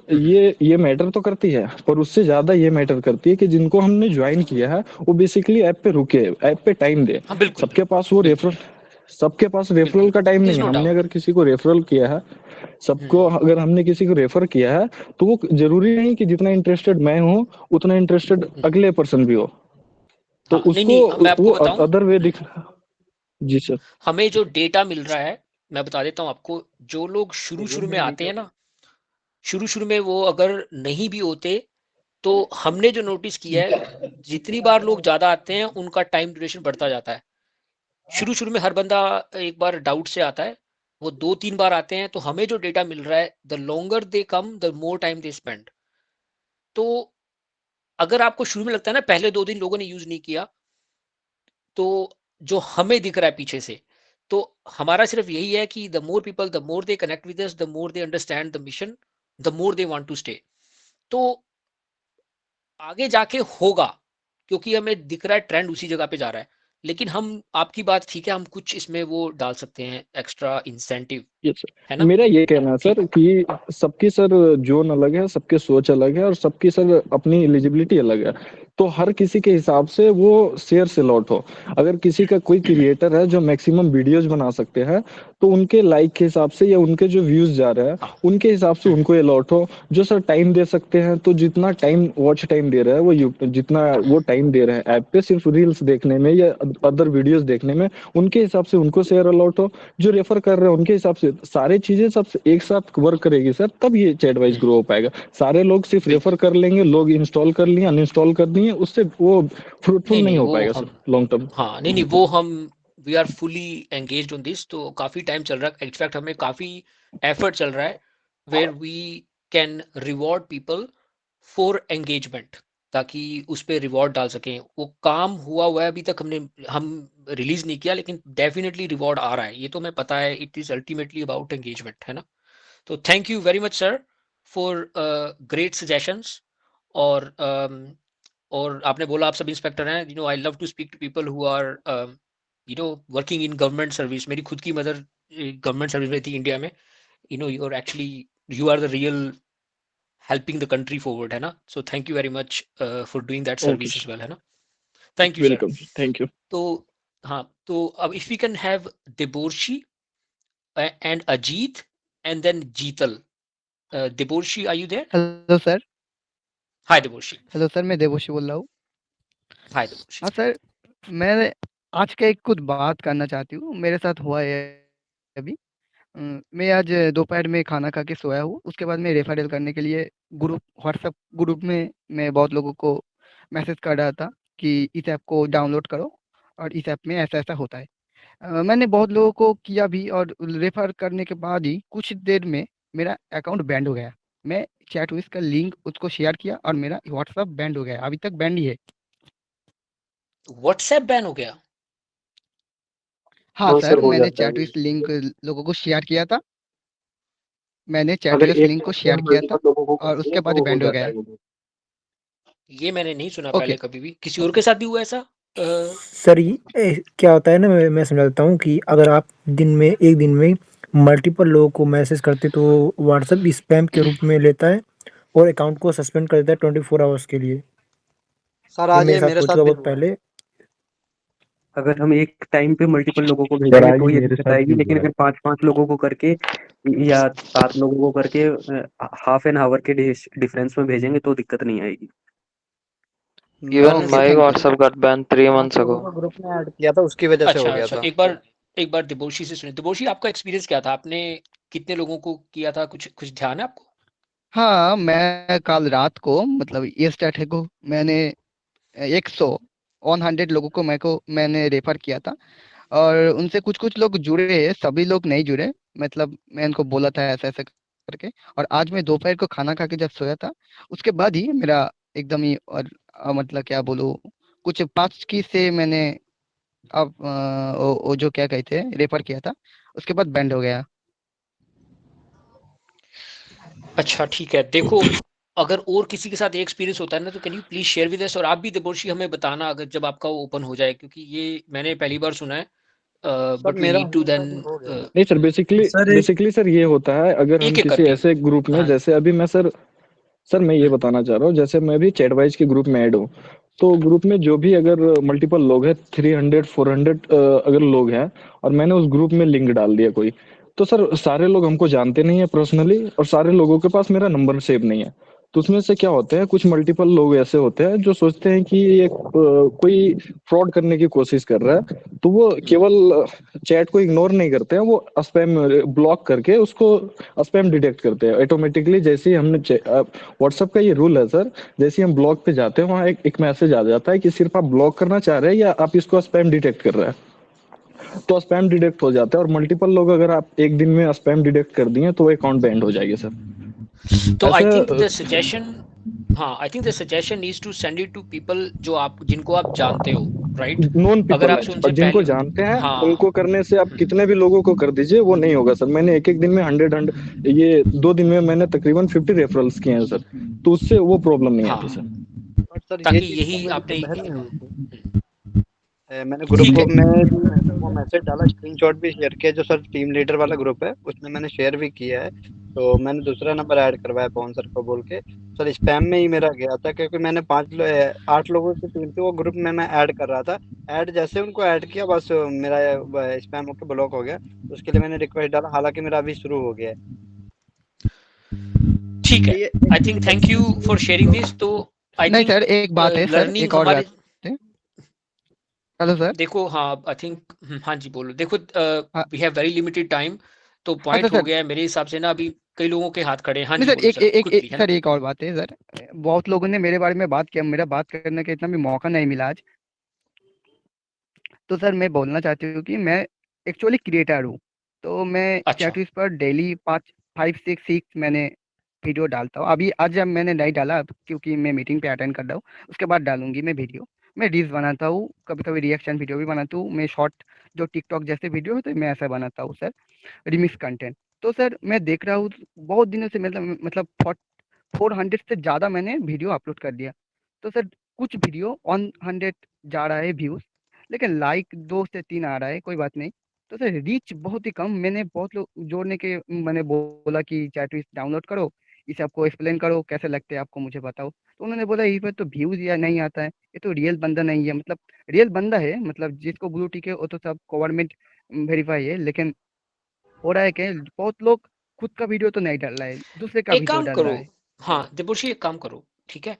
ये मैटर तो करती है, पर उससे ज्यादा ये मैटर करती है कि जिनको हमने ज्वाइन किया है वो बेसिकली ऐप पे रुके, ऐप पे टाइम दे। हाँ, बिल्कुल सबके पास वो बिल्कुल रेफरल सबके पास रेफरल का टाइम नहीं इज है। नो हमने डाउट। अगर किसी को रेफरल किया है, सबको अगर हमने किसी को रेफर किया है, तो वो जरूरी नहीं कि जितना इंटरेस्टेड मैं हूँ उतना इंटरेस्टेड अगले पर्सन भी हो। तो हाँ, नहीं उसको नहीं, मैं वो आपको बताऊं, अदर वे दिख। जी सर। हमें जो डेटा मिल रहा है, मैं बता देता हूँ आपको। जो लोग शुरू शुरू में आते हैं ना, शुरू शुरू में वो अगर नहीं भी होते, तो हमने जो नोटिस किया है, जितनी बार लोग ज्यादा आते हैं उनका टाइम ड्यूरेशन बढ़ता जाता है। शुरू शुरू में हर बंदा एक बार डाउट से आता है, वो 2-3 बार आते हैं, तो हमें जो डेटा मिल रहा है, the longer they come the more time they spend. तो अगर आपको शुरू में लगता है ना पहले 2 दिन लोगों ने यूज नहीं किया, तो जो हमें दिख रहा है पीछे से, तो हमारा सिर्फ यही है कि the more people, the more they connect with us, the more they understand the mission, the more they want to stay. तो आगे जाके होगा, क्योंकि हमें दिख रहा है ट्रेंड उसी जगह पे जा रहा है। लेकिन हम आपकी बात ठीक है, हम कुछ इसमें वो डाल सकते हैं एक्स्ट्रा इंसेंटिव, यस सर, है ना? मेरा ये कहना है ठीक सर है। कि सबकी सर जोन अलग है, सबकी सोच अलग है और सबकी सर अपनी एलिजिबिलिटी अलग है। तो हर किसी के हिसाब से वो शेयर से लॉट हो। अगर किसी का कोई क्रिएटर है जो मैक्सिमम वीडियोज बना सकते हैं, तो उनके लाइक के हिसाब से या उनके जो व्यूज जा रहे हैं हाँ। उनके हिसाब से उनको अलॉट हो। जो सर टाइम दे सकते हैं, तो जितना टाइम वॉच टाइम दे रहा है वो जितना वो टाइम दे रहे हैं ऐप पे सिर्फ रील्स देखने में या अदर वीडियोज देखने में, उनके हिसाब से उनको शेयर अलॉट हो। जो रेफर कर रहे हैं उनके हिसाब से सारी चीजें सब एक साथ वर्क करेगी सर, तब ये चैट वाइज ग्रो हो पाएगा। सारे लोग सिर्फ रेफर कर लेंगे, लोग इंस्टॉल कर लिए अनइंस्टॉल कर दिए, उससे वो फ्रूटफुल नहीं हो वो पाएगा हम सर लॉन्ग टर्म। हाँ, नहीं वो हम we are fully engaged on this, तो काफी टाइम चल रहा है, इनफैक्ट हमें काफी एफर्ट चल रहा है where we can reward people for engagement, ताकि उस पे रिवॉर्ड डाल सकें। वो काम हुआ है, अभी तक हम रिलीज नहीं किया, लेकिन डेफिनेटली रिवॉर्ड आ रहा है, ये तो हमें पता है। It is ultimately about engagement, है ना? तो thank you very much sir for great suggestions. और और आपने बोला आप सब इंस्पेक्टर हैं, you know I love to speak to people who are you know working in government service. मेरी खुद की मदर गवर्नमेंट सर्विस में थी इंडिया में। You know you are actually you are the real helping the country forward, है ना? So thank you very much for doing that okay service as well, है ना? Thank you sir. Welcome, thank you. तो हाँ, तो अब if we can have Debarshi and Ajit and then Jeetal. Debarshi, are you there? Hello sir. Hi Debarshi. Hello sir, मैं देवोशी बोल रहा हूँ। हाय देबोर्शी। हाँ सर, मैं आज का एक कुछ बात करना चाहती हूँ। मेरे साथ हुआ है अभी। मैं आज दोपहर में खाना खा के सोया हूँ। उसके बाद मैं रेफरल करने के लिए व्हाट्सएप ग्रुप में मैं बहुत लोगों को मैसेज कर रहा था कि इस ऐप को डाउनलोड करो और इस ऐप में ऐसा-ऐसा होता है। मैंने बहुत लोगों को किया भी और रेफर करने के बाद ही कुछ देर में मेरा अकाउंट बैंड हो गया। मैं चैटविस का लिंक उसको शेयर किया और मेरा व्हाट्सएप बैंड हो गया। अभी तक बैंड ही है। व्हाट्सएप बैन हो गया? हाँ हाँ सर, सर, हो मैंने जाता है। चैटविस लिंक लोगों को शेयर किया था। मैंने अगर चैटविस एक लिंक को टाइम पे शेयर हम किया था मल्टीपल लोगों को और करते उसके हैं बाद ही तो हो बैंड हो जाता गया। है वो। ये मैंने नहीं सुना ओके। पहले कभी भी। किसी और के साथ भी हुआ ऐसा? सर क्या होता है ना, मैं समझाता हूँ कि अगर आप एक दिन में मल्टीपल लोगों को मैसेज करते तो व्हाट्सएप स्पैम के रूप में लेता है और अकाउंट को सस्पेंड कर देता है 24 आवर्स के लिए। सर ये आज मेरे ये साथ मेरे हो साथ चुका भी बहुत हुआ है। पहले। अगर हम एक टाइम पे मल्टीपल लोगों को सर भेजेंगे आज तो ये मेरे दिक्कत साथ आएगी, भी लेकिन हुआ है। अगर 5-5 लोगों को करके या 7 लोगों को करके हाफ एन आवर के डिफरेंस में भेजेंगे तो दिक्कत नहीं आएगी। Even okay, my thank you. WhatsApp got banned 3 months 5 लोगों ago. को ग्रुप में ऐड किया था, उसकी वजह से हो अच्छा गया अच्छा, था। एक बार दिबोशी से सुनिए। दिबोशी, आपका एक्सपीरियंस क्या था? आपने कितने लोगों को किया था? कुछ कुछ ध्यान है आपको? हाँ, मैं कल रात को मतलब ये सैटरडे को मैंने 100 लोगों को मैंने रेफर किया था और उनसे कुछ-कुछ लोग जुड़े, सभी लोग नहीं जुड़े। मतलब मैं उनको बोला था ऐसा-ऐसा करके। और आज मैं दोपहर को खाना खा के जब सोया था, उसके बाद ही मेरा एकदम ही और मतलब क्या बोलूँ, कुछ 5 की से मैंने अब वो जो क्या कहते हैं रेफर किया था, उसके बाद बैंड हो गया। अच्छा ठीक है। देखो, अगर और किसी के साथ ये एक्सपीरियंस होता है ना, तो can you please share with us. और आप भी दिबोशी हमें बताना अगर जब आपका वो ओपन हो जाए, क्योंकि ये मैंने पहली बार सुना है। सर बट वी मेरा नीड टू हमेशा देन ही हो गया है। नहीं सर, बेसिकली सर एक बेसिकली सर ये होता है, अगर हम एक एक किसी करके। ऐसे ग्रुप में, हाँ। जैसे अभी मैं सर मैं ये बताना चाह रहा हूँ, जैसे मैं भी चैटवाइज के ग्रुप में ऐड हूँ, तो ग्रुप में जो भी अगर मल्टीपल लोग हैं, 300-400 अगर लोग हैं, और मैंने उस ग्रुप में लिंक डाल दिया कोई, तो सर सारे लोग हमको जानते नहीं है पर्सनली और सारे लोगों के पास मेरा नंबर सेव नहीं है। तो उसमें से क्या होते हैं, कुछ मल्टीपल लोग ऐसे होते हैं जो सोचते हैं कि ये कोई फ्रॉड करने की कोशिश कर रहा है, तो वो केवल चैट को इग्नोर नहीं करते हैं, वो स्पैम ब्लॉक करके उसको स्पैम डिटेक्ट करते हैं ऑटोमेटिकली। जैसे ही हमने व्हाट्सएप का ये रूल है सर, जैसे ही हम ब्लॉक पे जाते हैं वहाँ एक मैसेज आ जाता है कि सिर्फ आप ब्लॉक करना चाह रहे हैं या आप इसको स्पैम डिटेक्ट कर रहे हैं, तो स्पैम डिटेक्ट हो जाता है। और मल्टीपल लोग अगर आप एक दिन में स्पैम डिटेक्ट कर दिए तो अकाउंट बैंड हो जाएगी सर। तो आई थिंक ऐसे द सजेशन हाँ, I think the suggestion needs to send it to people जिनको आप जानते हो, राइट? नोन अगर पीपल है, आपसे और उनसे जिनको पहले जानते हैं हाँ। उनको करने से आप कितने भी लोगों को कर दीजिए, वो नहीं होगा सर। मैंने एक दिन में 100 ये 2 दिन में मैंने तकरीबन 50 रेफरल्स किए हैं सर, तो उससे वो प्रॉब्लम नहीं हाँ, आती सर। बट सर ये ताकि चीज यही पहले आपने पहले नहीं हुई थी। मैंने ग्रुप ठीक है में वो मैसेज डाला, स्क्रीनशॉट भी शेयर किया जो सर टीम लीडर वाला ग्रुप है उसमें मैंने शेयर भी किया है। तो मैंने दूसरा नंबर ऐड करवाया पवन सर को बोल के, सर स्पैम में ही मेरा गया था क्योंकि मैंने 8 लोगों की टीम थी, वो ग्रुप में मैं ऐड कर रहा था। ऐड जैसे उनको ऐड किया बस मेरा स्पैम होकर ब्लॉक हो गया। तो उसके लिए मैंने रिक्वेस्ट डाला, हालांकि मेरा अभी शुरू हो गया है। ठीक है। I think thank you for sharing this. तो आई नहीं थिंक सर, एक बात है सर, लर्निंग एक और हमारे बात है। Hello sir. देखो हाँ आई थिंक हाँ जी बोलो। देखो हाँ we have very limited time, तो अच्छा पॉइंट हो सर, गया है मेरे हिसाब से ना। अभी कई लोगों के हाथ खड़े हैं। हाँ नहीं जी सर, बोलो एक सर एक क्विकली, है ना। सर एक और बात है सर। बहुत लोगों ने मेरे बारे में बात किया, मेरा बात करने का इतना भी मौका नहीं मिला आज। तो सर मैं बोलना चाहती हूँ कि मैं एक्चुअली क्रिएटर हूँ। तो मैं अच्छा चैटविस पर डेली 5, 5, 6 मैंने वीडियो डालता हूँ। अभी आज जब मैंने नहीं डाला क्योंकि मैं मीटिंग पे अटेंड कर रहा हूँ, उसके बाद डालूंगी मैं वीडियो। मैं रील्स बनाता हूँ, कभी कभी रिएक्शन वीडियो भी बनाता हूँ। मैं शॉर्ट जो टिकटॉक जैसे वीडियो होते हैं मैं ऐसा बनाता हूँ सर, रिमिक्स कंटेंट। तो सर मैं देख रहा हूँ बहुत दिनों से, मतलब 400 से ज़्यादा मैंने वीडियो अपलोड कर दिया। तो सर कुछ वीडियो 100 जा रहा है व्यूज, लेकिन लाइक 2 से 3 आ रहा है, कोई बात नहीं। तो सर रीच बहुत ही कम। मैंने बहुत लोग जोड़ने के मैंने बोला कि चैट डाउनलोड करो, इसे आपको एक्सप्लेन करो कैसे लगते हैं आपको, मुझे बताओ। तो उन्होंने बोला इस पर तो व्यूज या नहीं आता है, ये तो रियल बंदा नहीं है। मतलब रियल बंदा है, मतलब जिसको ब्लू टिक है वो तो सब गवर्नमेंट वेरीफाई है, लेकिन हो रहा है कि बहुत लोग खुद का वीडियो तो नहीं डाल रहा है, दूसरे का एक वीडियो काम डाल रहा करो, है। हाँ देवोशी एक काम करो, ठीक है।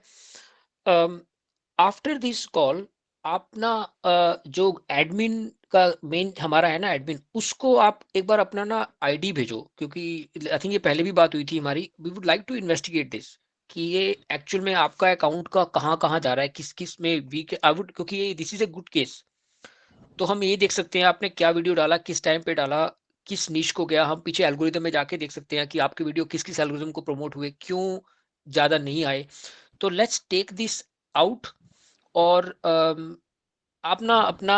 आफ्टर दिस कॉल आप ना जो एडमिन का मेन हमारा है ना एडमिन, उसको आप एक बार अपना ना आईडी भेजो, क्योंकि आई थिंक ये पहले भी बात हुई थी हमारी। We would like to investigate this कि ये एक्चुअल में आपका अकाउंट का कहाँ कहाँ जा रहा है, किस किस में वीक आई वुड, क्योंकि ये this is a good case. तो हम ये देख सकते हैं आपने क्या वीडियो डाला, किस टाइम पे डाला, किस नीश को गया। हम पीछे एल्गोरिदम में जाके देख सकते हैं कि आपके वीडियो किस किस एल्गोरिदम को प्रमोट हुए, क्यों ज्यादा नहीं आए। तो लेट्स टेक दिस आउट। और आप ना अपना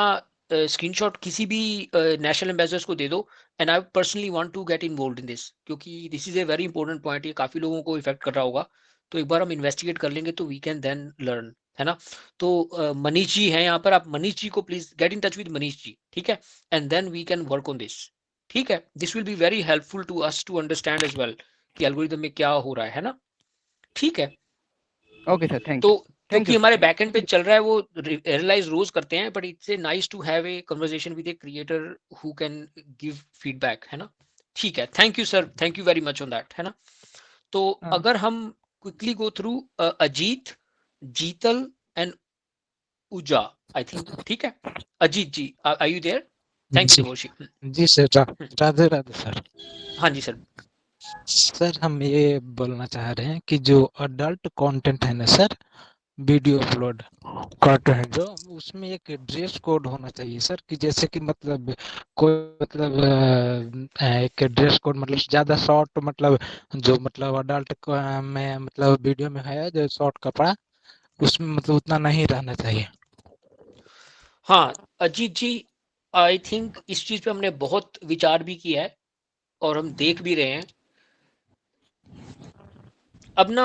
स्क्रीनशॉट किसी भी नेशनल एम्बेसडर्स को दे दो। And I personally want to get involved in this, क्योंकि this is a very important point. ये काफी लोगों को इफेक्ट कर रहा होगा। तो एक बार हम इन्वेस्टिगेट कर लेंगे तो वी कैन देन लर्न, है ना। तो मनीष जी हैं यहाँ पर, आप मनीष जी को please get in touch with Manish ji, ठीक है। And then we can work on this, ठीक है। This will be very helpful to us to understand as well कि एल्गोरिदम में क्या हो रहा है ना। ठीक है। ओके सर, थैंक तो यू। थैंक क्योंकि यू सर, हमारे थैंक बैकएंड पे चल रहा है वो रियलाइज रोज करते हैं, but it's a nice to have A conversation with a creator who can give feedback, है ना। ठीक है, thank you sir, thank you very much on that, है ना। तो हाँ अगर हम क्विकली गो थ्रू अजीत, जीतल एंड उजा, आई थिंक, ठीक है। Ajit ji are you there? Thank you जी देवोशी। जी सर, राधे राधे सर। हाँ जी सर। सर हम ये बोलना चाह रहे हैं कि जो अडल्ट कंटेंट है ना सर, वीडियो अपलोड करते हैं जो, उसमें एक ड्रेस कोड होना चाहिए सर। कि जैसे कि मतलब कोई मतलब एक ड्रेस कोड, मतलब ज्यादा शॉर्ट, मतलब जो मतलब अडल्ट में मतलब वीडियो में है जो शॉर्ट कपड़ा, उसमें मतलब उतना नहीं रहना चाहिए। हाँ अजीत जी, आई थिंक इस चीज पे हमने बहुत विचार भी किया है और हम देख भी रहे हैं। अब ना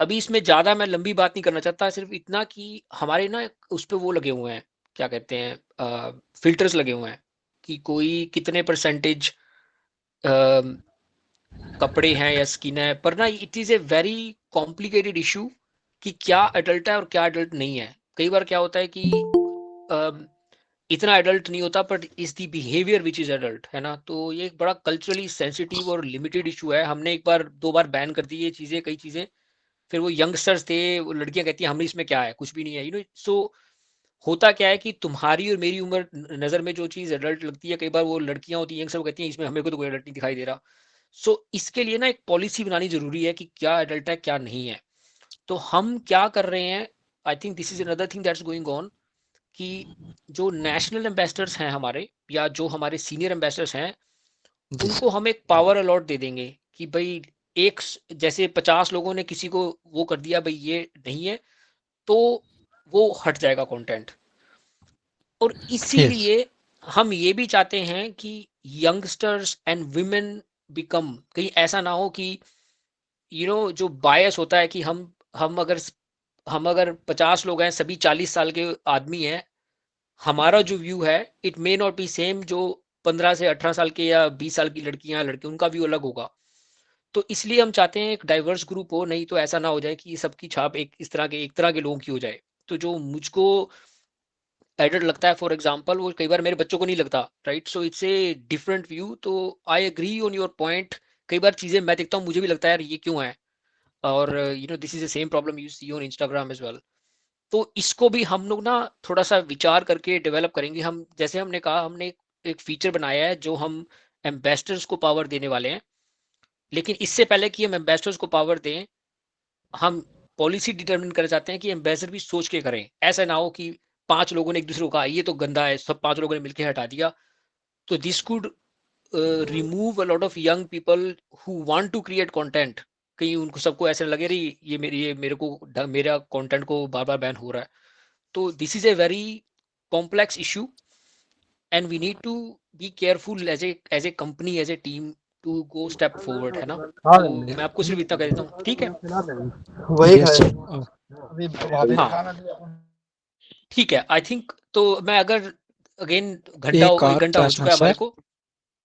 अभी इसमें ज़्यादा मैं लंबी बात नहीं करना चाहता, सिर्फ इतना कि हमारे ना उस पे वो लगे हुए हैं, क्या कहते हैं, फिल्टर्स लगे हुए हैं कि कोई कितने परसेंटेज कपड़े हैं या स्किन है। पर ना it is a very complicated issue कि क्या अडल्ट है और क्या अडल्ट नहीं है। कई बार क्या होता है कि अम, इतना एडल्ट नहीं होता, but is the behaviour which is adult, है ना। तो ये एक बड़ा कल्चरली सेंसिटिव और लिमिटेड इशू है। हमने एक बार 2 बार बैन कर दी ये चीज़ें, कई चीज़ें। फिर वो यंगस्टर्स थे, वो लड़कियां कहती हैं हमें इसमें क्या है, कुछ भी नहीं है, यू नो। सो होता क्या है कि तुम्हारी और मेरी उम्र नज़र में जो चीज़ एडल्ट लगती है, कई बार वो लड़कियां होती हैं यंगस्टर, वो कहती हैं इसमें हमें को तो कोई एडल्ट नहीं दिखाई दे रहा। सो इसके लिए ना एक पॉलिसी बनानी जरूरी है कि क्या एडल्ट है क्या नहीं है। तो हम क्या कर रहे हैं, I think this is another thing that's going on, कि जो नेशनल एम्बेसडर्स हैं हमारे, या जो हमारे सीनियर एम्बेसडर्स हैं, जी उनको हम एक पावर अलॉट दे देंगे कि भाई जैसे 50 लोगों ने किसी को वो कर दिया भाई ये नहीं है, तो वो हट जाएगा कंटेंट। और यस इसीलिए हम ये भी चाहते हैं कि यंगस्टर्स एंड विमेन बिकम, कहीं ऐसा ना हो कि जो बायस होता है कि हम अगर 50 लोग हैं, सभी 40 साल के आदमी हैं, हमारा जो व्यू है it may not be same जो 15 से 18 साल के या 20 साल की लड़कियां लड़के, उनका व्यू अलग होगा। तो इसलिए हम चाहते हैं एक डाइवर्स ग्रुप हो, नहीं तो ऐसा ना हो जाए कि सबकी छाप एक तरह के लोगों की हो जाए। तो जो मुझको एडल्ट लगता है फॉर एग्जांपल, वो कई बार मेरे बच्चों को नहीं लगता, right? So it's a different view. तो I agree on your point. कई बार चीजें मैं देखता हूँ, मुझे भी लगता है यार ये क्यों है, और this is the same problem you see on Instagram as well. तो इसको भी हम लोग ना थोड़ा सा विचार करके डेवलप करेंगे। हम जैसे हमने कहा, हमने एक फीचर बनाया है जो हम एम्बेसडर्स को पावर देने वाले हैं। लेकिन इससे पहले कि हम एम्बेसडर्स को पावर दें, हम पॉलिसी डिटरमिन करना चाहते हैं कि एम्बेसडर भी सोच के करें। ऐसा ना हो कि 5 लोगों ने एक दूसरे को कहा ये तो गंदा है, सब 5 लोगों ने मिलकर हटा दिया। तो this could remove a lot of young people who want to create content. कहीं उनको सबको ऐसे लगे रही ये मेरे को मेरा कंटेंट को बार बार बैन हो रहा है। तो this is a very complex issue and we need to be careful as a company, as a team to go step forward, है ना? तो मैं आपको सिर्फ इतना कह देता हूँ, ठीक है? वही यस खाए सर। अभी हाँ ठीक है। आई थिंक तो मैं अगर अगेन एक 1 और घंटा हो प्रश्न चुका है हमारे सर। को।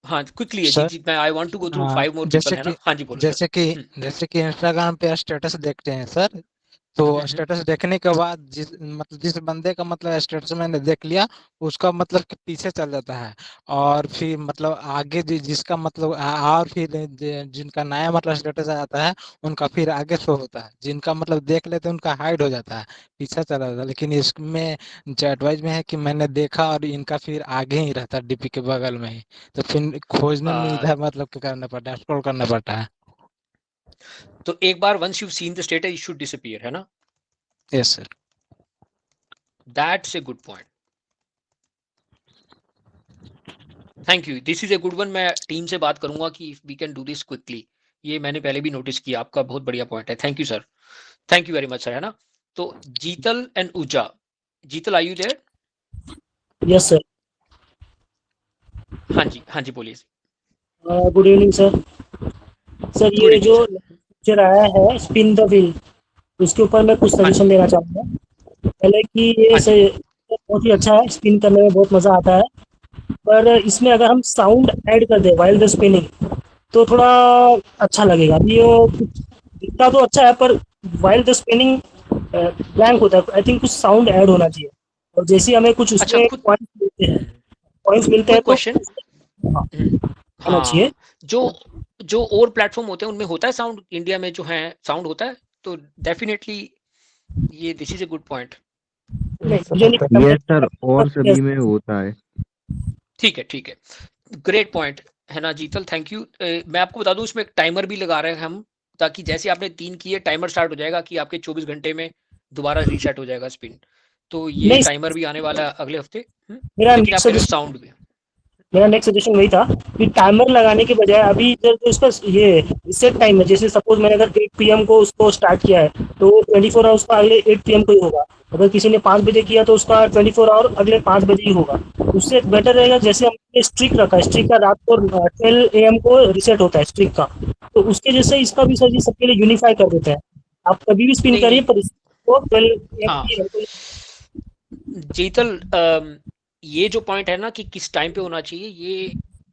हाँ क्विकली है जी सर जी, मैं I want to go through 5 more people, जैसे है कि ना? हाँ जी बोलो सर। जैसे कि इंस्टाग्राम पे स्टेटस देखते हैं सर, तो स्टेटस देखने के बाद जिस बंदे का मतलब स्टेटस मैंने देख लिया, उसका मतलब कि पीछे चल जाता है, और फिर मतलब आगे जिसका मतलब और फिर जिनका नया मतलब स्टेटस आता है उनका फिर आगे शो होता है, जिनका मतलब देख लेते हैं उनका हाइड हो जाता है, पीछे चला जाता है। लेकिन इसमें जो एडवाइस में है कि मैंने देखा और इनका फिर आगे ही रहता है, डीपी के बगल में ही, तो फिर खोजने में इधर मतलब क्या करना पड़ता है, स्क्रॉल करना पड़ता है। तो एक बार once you seen the status you should disappear, है ना? Yes sir. That's a good point, thank you, this is a good one. मैं टीम से बात करूंगा कि if we can do this quickly. ये मैंने पहले भी नोटिस किया, आपका बहुत बढ़िया पॉइंट है। Thank you sir, thank you very much sir, है ना? तो Jeetal and Ooja, Jeetal are you there? Yes sir. हाँ जी बोलिए। Good evening sir. Sir good ये इवनिंग जो सर। लेक्चर आया है स्पिन द व्हील, उसके ऊपर मैं कुछ सजेशन देना चाहूँगा। पहले कि ये बहुत ही अच्छा है, स्पिन करने में बहुत मज़ा आता है, पर इसमें अगर हम साउंड ऐड कर दें वाइल द स्पिनिंग तो थोड़ा अच्छा लगेगा। अभी ये कुछ दिखता तो अच्छा है, पर वाइल द स्पिनिंग ब्लैंक होता है। आई थिंक कुछ साउंड ऐड होना चाहिए, और जैसे हमें कुछ अच्छा उसमें पॉइंट्स मिलते हैं क्विक तो क्वेश्चन। होना चाहिए। हाँ, जो और प्लेटफॉर्म होते हैं उनमें होता है साउंड, इंडिया में जो है साउंड होता है, तो डेफिनेटली ये this is a good point. Yes sir, और सभी में होता है। ठीक है, ग्रेट पॉइंट है ना जीतल, थैंक यू। मैं आपको बता दूं इसमें एक टाइमर भी लगा रहे हैं हम, ताकि जैसे आपने 3 किए टाइमर स्टार्ट हो जाएगा कि आपके 24 घंटे में दोबारा रीसेट हो जाएगा स्पिन। तो ये टाइमर भी आने वाला है अगले हफ्ते। लेकिन आप कह रहे हो साउंड भी। मेरा नेक्स्ट सजेशन वही था कि टाइमर लगाने के बजाय अभी जो इसका ये सेट टाइम है, जैसे सपोज मैंने अगर 8 PM को उसको स्टार्ट किया है तो 24 आवर्स का अगले 8 PM को ही होगा। अगर किसी ने 5 बजे किया तो उसका 24 आवर अगले 5 बजे ही होगा। उससे बेटर रहेगा जैसे हमने स्ट्रिक रखा है, स्ट्रिक का रात को 12 AM को रिसेट होता है स्ट्रिक का, तो उसके जैसे इसका भी सर जी सबके लिए यूनिफाई कर देते हैं। आप कभी भी स्पिन करिए पर इसको 12 AM जीतल, ये जो पॉइंट है ना कि किस टाइम पे होना चाहिए,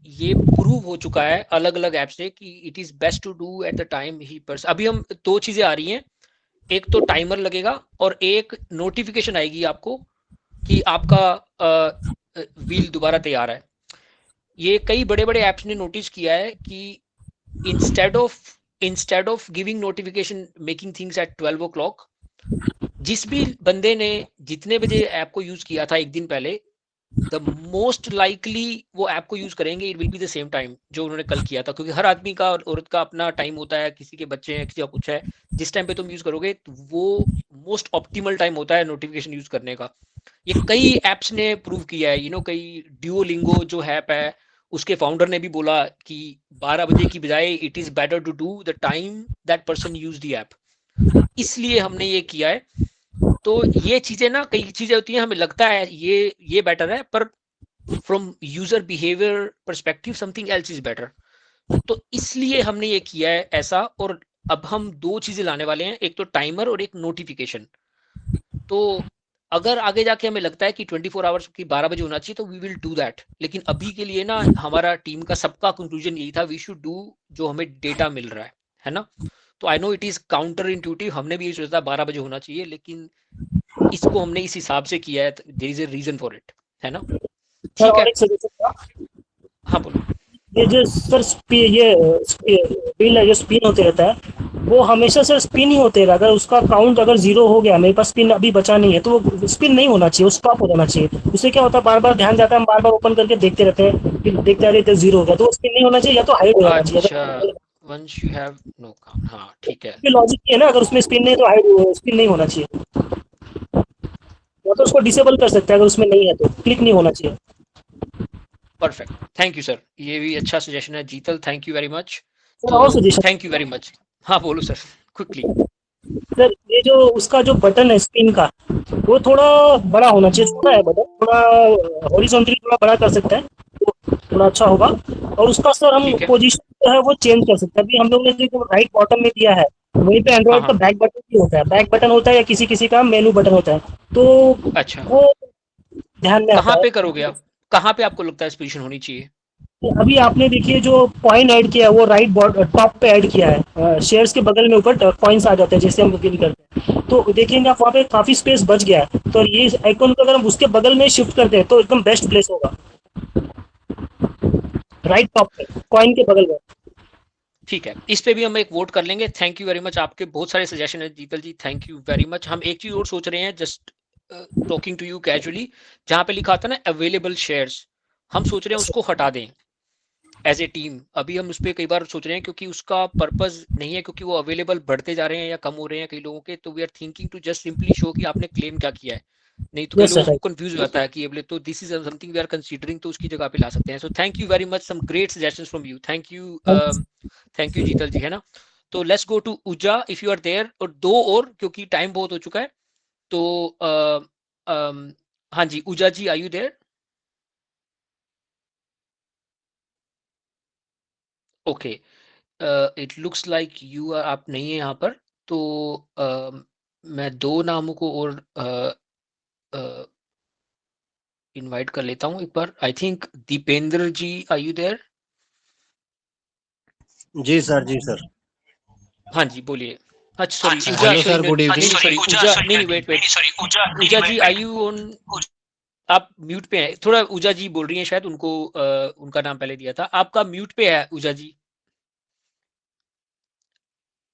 ये प्रूव हो चुका है अलग अलग ऐप से कि it is best to do at the time ही पर्स। अभी हम 2 चीजें आ रही हैं, एक तो टाइमर लगेगा और एक नोटिफिकेशन आएगी आपको कि आपका व्हील दोबारा तैयार है। ये कई बड़े बड़े ऐप्स ने नोटिस किया है कि instead of giving notification making things at 12 o'clock, जिस भी बंदे ने जितने बजे ऐप को यूज किया था एक दिन पहले, द मोस्ट लाइकली वो ऐप को यूज करेंगे, it will be the same time जो उन्होंने कल किया था। क्योंकि हर आदमी का और औरत का अपना टाइम होता है, किसी के बच्चे हैं, किसी का कुछ है, जिस टाइम पे तुम यूज करोगे तो वो मोस्ट ऑप्टिमल टाइम होता है नोटिफिकेशन यूज करने का। ये कई एप्स ने प्रूव किया है, कई ड्यूओलिंगो जो ऐप है उसके फाउंडर ने भी बोला कि 12 बजे की बजाय it is better to do the time that person use the app, इसलिए हमने ये किया है। तो ये चीजें ना, कई चीजें होती हैं हमें लगता है ये बेटर है, पर from user behaviour perspective something else is better. तो इसलिए हमने ये किया है ऐसा। और अब हम 2 चीजें लाने वाले हैं, एक तो टाइमर और एक नोटिफिकेशन। तो अगर आगे जाके हमें लगता है कि 24 आवर्स की 12 बजे होना चाहिए तो वी विल डू दैट, लेकिन अभी के लिए ना हमारा टीम का सबका कंक्लूजन यही था, वी शुड डू जो हमें डेटा मिल रहा है ना। तो I know it is counter intuitive, हमने भी ये सोचा था 12 बजे होना चाहिए, लेकिन इसको हमने इस हिसाब से किया है, there is a reason for it, है ना। सर ठीक और है, एक सजेशन था, हाँ बोलो। ये जो सर बिल है जो स्पिन होते रहता है, वो हमेशा सर स्पिन ही होते रहेगा। अगर उसका काउंट अगर 0 हो गया, मेरे पास स्पिन अभी बचा नहीं है, तो वो स्पिन नहीं होना चाहिए, वो स्टॉप हो जाना चाहिए। उससे क्या होता है, बार बार ध्यान जाता है, हम बार बार ओपन करके देखते रहते हैं, फिर देखते रहते हैं 0 हो गया, तो वो स्पिन नहीं होना चाहिए, या तो हाइड हो जाना चाहिए। अच्छा, once you have no count, हाँ ठीक है। लॉजिक ये है ना, अगर उसमें स्पिन नहीं है तो हाइड, स्पिन नहीं होना चाहिए, या तो उसको डिसेबल कर सकते हैं अगर उसमें नहीं है तो, क्लिक नहीं होना चाहिए। परफेक्ट, थैंक यू सर, ये भी अच्छा सजेशन है Jeetal, thank you very much. Sir और suggestion, thank you very much, हाँ बोलो सर क्विकली। सर ये जो उसका जो बटन है स्पिन का, वो थोड़ा बड़ा होना चाहिए, छोटा है बटन, थोड़ा हॉरिजॉन्टली थोड़ा बड़ा कर सकते हैं तो थोड़ा अच्छा होगा। और उसका सर हम पोजीशन जो है वो चेंज कर सकते हैं। अभी हम लोग ने जो राइट बॉटम में दिया है, वहीं पे एंड्रॉइड का बैक बटन भी होता है, बैक बटन होता है, या किसी किसी का मेनू बटन होता है, तो अच्छा वो ध्यान में आता कहाँ है। पे करोगे आप, कहाँ पे आपको लगता है इस पोजीशन होनी चाहिए? अभी आपने देखिए जो पॉइंट ऐड किया है वो राइट टॉप पे ऐड किया है, शेयर्स के बगल में ऊपर पॉइंट्स आ जाते हैं जैसे हम बिल करते हैं, तो देखेंगे आप वहाँ पे काफी स्पेस बच गया है। तो ये आइकन को अगर हम उसके बगल में शिफ्ट करते हैं तो एकदम बेस्ट प्लेस होगा, राइट टॉप पे कॉइन के बगल में। ठीक है, इस पे भी हम एक वोट कर लेंगे। थैंक यू वेरी मच, आपके बहुत सारे सजेशन है Jeetal ji, thank you very much. हम एक चीज और सोच रहे हैं, just talking to you casually, जहाँ पे लिखा था ना अवेलेबल शेयर्स, हम सोच रहे हैं उसको हटा दें एज ए टीम। अभी हम उस पर कई बार सोच रहे हैं क्योंकि उसका पर्पस नहीं है, क्योंकि वो अवेलेबल बढ़ते जा रहे हैं या कम हो रहे हैं कई लोगों के, तो we are thinking to just simply show कि आपने क्लेम क्या किया है। नहीं तो कई लोगों को कंफ्यूज हो जाता है कि ये बोले तो this is something we are considering, तो उसकी जगह पे ला सकते हैं। So thank you very much, some great suggestions from you, thank you Jeetal ji, है ना। तो let's go to Ooja if you are there, और दो और क्योंकि टाइम बहुत हो चुका है, तो हाँ जी Uja ji, are you there? Okay, it looks like you are, आप नहीं है यहाँ पर, तो मैं दो नामों को और इनवाइट कर लेता हूँ एक बार। I think Dipendra ji, are you there? जी सर, जी सर। हाँ जी बोलिए। अच्छा sorry hello sir, good evening. Sorry Uja, नहीं wait, Uja ji are you on? आप म्यूट पे हैं थोड़ा, उजा जी बोल रही हैं शायद, उनको उनका नाम पहले दिया था, आपका म्यूट पे है उजा जी।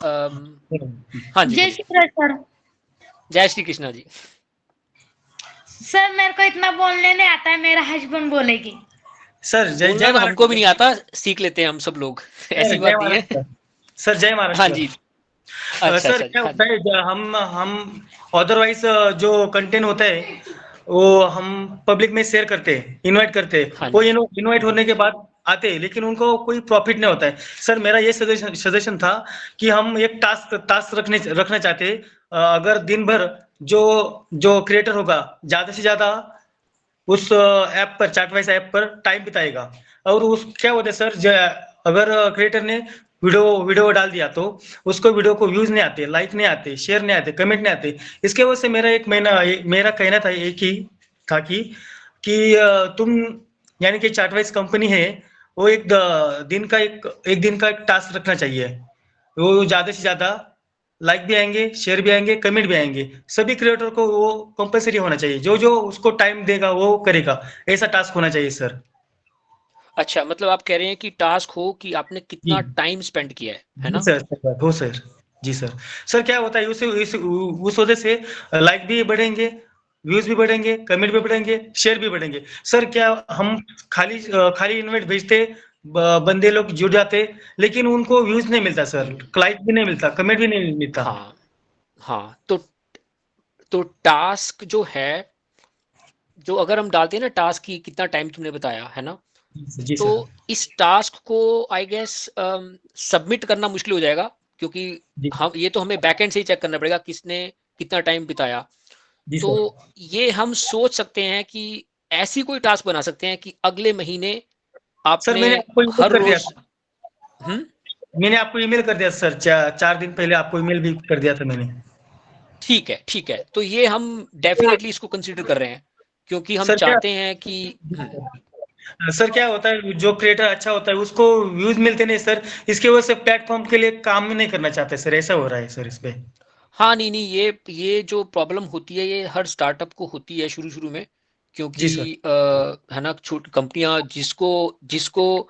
हाँ जी जय श्री कृष्ण सर। जय श्री कृष्णा जी। सर मेरे को इतना बोलने नहीं आता है, मेरा हस्बैंड बोलेगी। सर जय जय हमको भी नहीं आता, सीख लेते हैं हम सब लोग, ऐसी बात नहीं है। सर जय महाराष्ट्र। हाँ जी सर क्या होता है, हम अदरवाइज जो कंटेंट होता है वो हम पब्लिक में शेयर करते हैं, इनवाइट करते हैं, वो इनवाइट होने के बाद आते हैं, लेकिन उनको कोई प्रॉफिट नहीं होता है। सर मेरा ये सजेशन था कि हम एक टास्क रखना चाहते हैं, अगर दिन भर जो क्रिएटर होगा ज्यादा से ज्यादा उस ऐप पर, चार्टवाइज ऐप पर टाइम बिताएगा, और उस क्या होता है सर, अगर क्रिएटर ने वीडियो डाल दिया तो उसको वीडियो को व्यूज नहीं आते, लाइक नहीं आते, शेयर नहीं आते, कमेंट नहीं आते। इसके वजह से मेरा कहना था एक ही था कि तुम यानी कि चार्टवाइज कंपनी है, वो एक दिन का टास्क रखना चाहिए, वो ज्यादा से ज्यादा लाइक भी आएंगे, शेयर भी आएंगे, कमेंट भी आएंगे, सभी क्रिएटर को वो कंपलसरी होना चाहिए, जो उसको टाइम देगा वो करेगा, ऐसा टास्क होना चाहिए सर। अच्छा, मतलब आप कह रहे हैं कि टास्क हो कि आपने कितना टाइम स्पेंड किया है ना? सर हो सर, जी सर। सर क्या होता है उस वजह से लाइक भी बढ़ेंगे, व्यूज भी बढ़ेंगे, कमेंट भी बढ़ेंगे, शेयर भी बढ़ेंगे। सर क्या हम खाली इनवाइट भेजते, बंदे लोग जुड़ जाते, लेकिन उनको व्यूज नहीं मिलता सर, लाइक भी नहीं मिलता, कमेंट भी नहीं मिलता। हाँ तो टास्क जो है, जो अगर हम डालते हैं ना टास्क की कितना टाइम तुमने बताया है ना, तो इस टास्क को आई गेस सबमिट करना मुश्किल हो जाएगा, क्योंकि हम ये तो हमें बैकएंड से ही चेक करना पड़ेगा किसने कितना टाइम बिताया। तो ये हम सोच सकते हैं कि ऐसी कोई टास्क बना सकते हैं कि अगले महीने आपने हर रोज मैंने आपको ईमेल कर दिया सर, 4 दिन पहले आपको ईमेल भी कर दिया था मैंने। ठीक है, तो ये हम डेफिनेटली इसको कंसीडर कर रहे हैं, क्योंकि हम सर क्या चाहते हैं कि सर क्या होता है, जो क्रिएटर अच्छा होता है उसको व्यूज मिलते नहीं सर, इसकी वजह से प्लेटफॉर्म के लिए काम ही नहीं करना चाहते सर, ऐसा हो रहा है सर इसपे। हाँ, नहीं, ये जो प्रॉब्लम होती है, ये हर स्टार्टअप को होती है शुरू में, क्योंकि जी सर। है ना, छोटी कंपनियां जिसको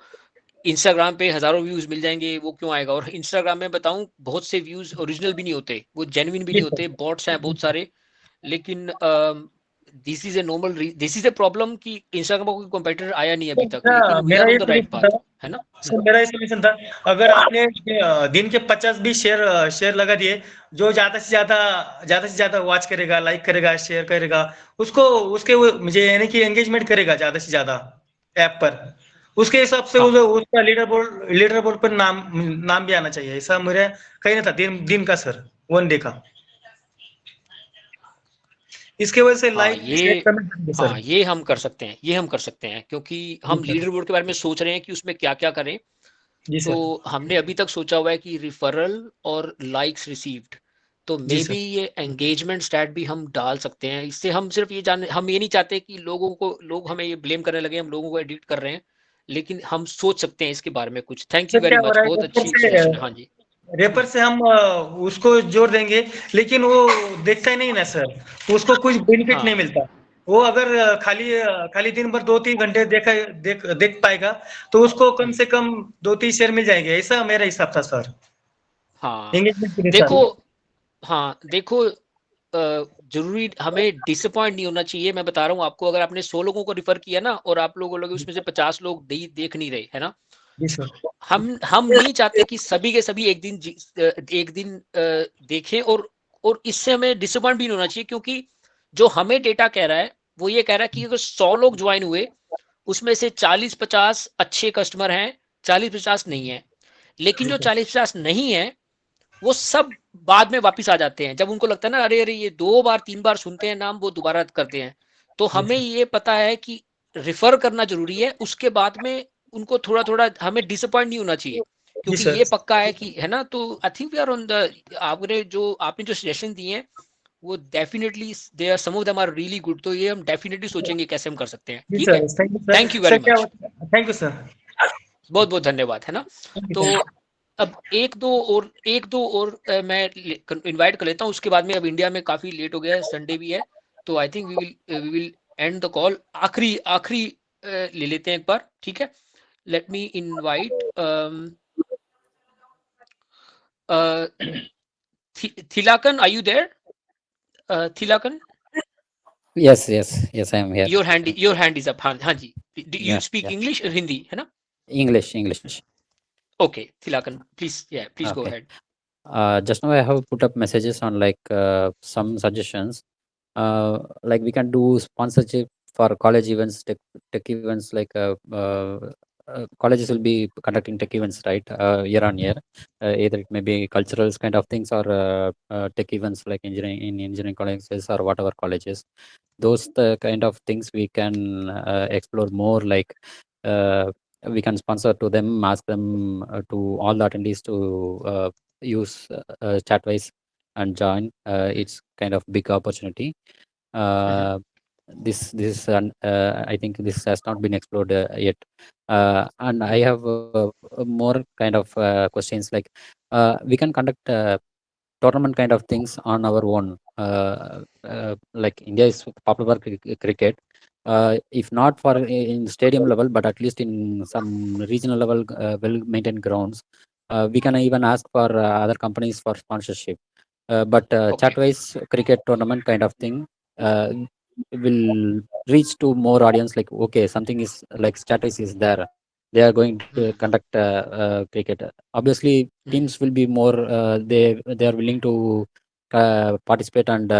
इंस्टाग्राम पे हजारों व्यूज मिल जाएंगे, वो क्यों आएगा। और इंस्टाग्राम में बताऊं, बहुत से व्यूज ओरिजिनल भी नहीं होते, वो जेन्युइन भी जी नहीं सर। होते, बॉट्स हैं बहुत सारे। लेकिन दिस इज ए प्रॉब्लम कि इंस्टाग्राम का कोई कंपेटिटर आया नहीं अभी तक, लेकिन वी मेरा आर ये ऑन द राइट सजेशन था पाथ, है ना। सर, मेरा ये सजेशन था, अगर आपने दिन के 50 भी शेयर लगा दिए, जो ज्यादा से ज्यादा वॉच करेगा, लाइक करेगा, शेयर करेगा, उसको उसके मुझे यानी कि एंगेजमेंट करेगा ज्यादा से ज्यादा ऐप पर, उसके हिसाब से उसका लीडर बोर्ड पर नाम भी आना चाहिए। ऐसा मेरा कहना था, दिन का सर, 1 डे का। इसके वजह से लाइक शेयर करना चाहिए सर। ये हम कर सकते हैं, क्योंकि हम लीडर बोर्ड के बारे में सोच रहे हैं कि उसमें क्या क्या करें। जी तो सर। हमने अभी तक सोचा हुआ है कि रिफरल और लाइक्स रिसीव्ड, तो जी मे सर। बी ये एंगेजमेंट स्टैट भी हम डाल सकते हैं। इससे हम सिर्फ हम ये नहीं चाहते कि लोग हमें ये ब्लेम करने लगे हम लोगों को एडिट कर रहे हैं, लेकिन हम सोच सकते हैं इसके बारे में कुछ। थैंक यू सर वेरी क्या हो मच, रहा बहुत है, अच्छी सजेशन है। हाँ जी। रेपर से हम उसको जोड़ देंगे, लेकिन वो देखता ही नहीं ना सर, उसको कुछ बेनिफिट नहीं मिलता। वो अगर खाली दिन भर 2-3 घंटे देख पाएगा, तो उसको कम से कम 2-3 शेयर मिल जाएंगे, ऐसा मेरा हिसाब था सर। हाँ, एंगेजमेंट के देखो, साथ। देखो, जरूरी हमें डिसअपॉइंट नहीं होना चाहिए। मैं बता रहा हूँ आपको, अगर आपने 100 लोगों को रिफर किया ना, और आप लोगों उसमें से 50 लोग देख नहीं रहे, है ना। जी सर। हम नहीं चाहते कि सभी के सभी एक दिन देखें, और इससे हमें डिसअपॉइंट भी नहीं होना चाहिए, क्योंकि जो हमें डेटा कह रहा है, वो ये कह रहा है कि अगर 100 लोग ज्वाइन हुए, उसमें से 40-50 अच्छे कस्टमर हैं, 40-50 नहीं है। लेकिन जो 40-50 नहीं है, वो सब बाद में वापस आ जाते हैं, जब उनको लगता है ना, अरे अरे ये 2 बार 3 बार सुनते हैं नाम, वो दोबारा करते हैं। तो हमें ये पता है कि रिफर करना जरूरी है, उसके बाद में उनको थोड़ा थोड़ा, हमें डिसअपॉइंट नहीं होना चाहिए, क्योंकि ये पक्का है कि, है ना। तो I think we are on the, आपने जो सजेशन दिए हैं, वो definitely they are, some of them are really good. तो ये हम डेफिनेटली सोचेंगे कैसे हम कर सकते हैं। ठीक है, thank you very much, thank you sir, बहुत बहुत धन्यवाद, है ना। तो अब एक दो और मैं इनवाइट कर लेता हूँ, उसके बाद में, अब इंडिया में काफी लेट हो गया है, संडे भी है, तो I think we will end the call. आखिरी ले लेते हैं एक बार, ठीक है। Let me invite Thilakan, are you there? Thilakan, Yes, I am here. Your hand is up. हाँ जी, you Yeah, speak yeah. English और हिंदी, है ना? English. Okay Thilakan, please go Okay. Ahead. Just now I have put up messages on like some suggestions. Like we can do sponsorship for college events, tech events. Like colleges will be conducting tech events, right? Year on year. Either it may be cultural kind of things or tech events like engineering colleges or whatever colleges. Those the kind of things we can explore more. Like we can sponsor to them, ask them to all the attendees to use Chatwise and join. It's kind of big opportunity. This I think this has not been explored yet. And I have more kind of questions, like we can conduct tournament kind of things on our own. Like India is popular for cricket. If not for in stadium level, but at least in some regional level, well-maintained grounds, we can even ask for other companies for sponsorship. But Chatwise cricket tournament kind of thing will reach to more audience. Like, okay, something is like Chatwise is there. They are going to conduct cricket. Obviously, teams will be more. They are willing to participate, and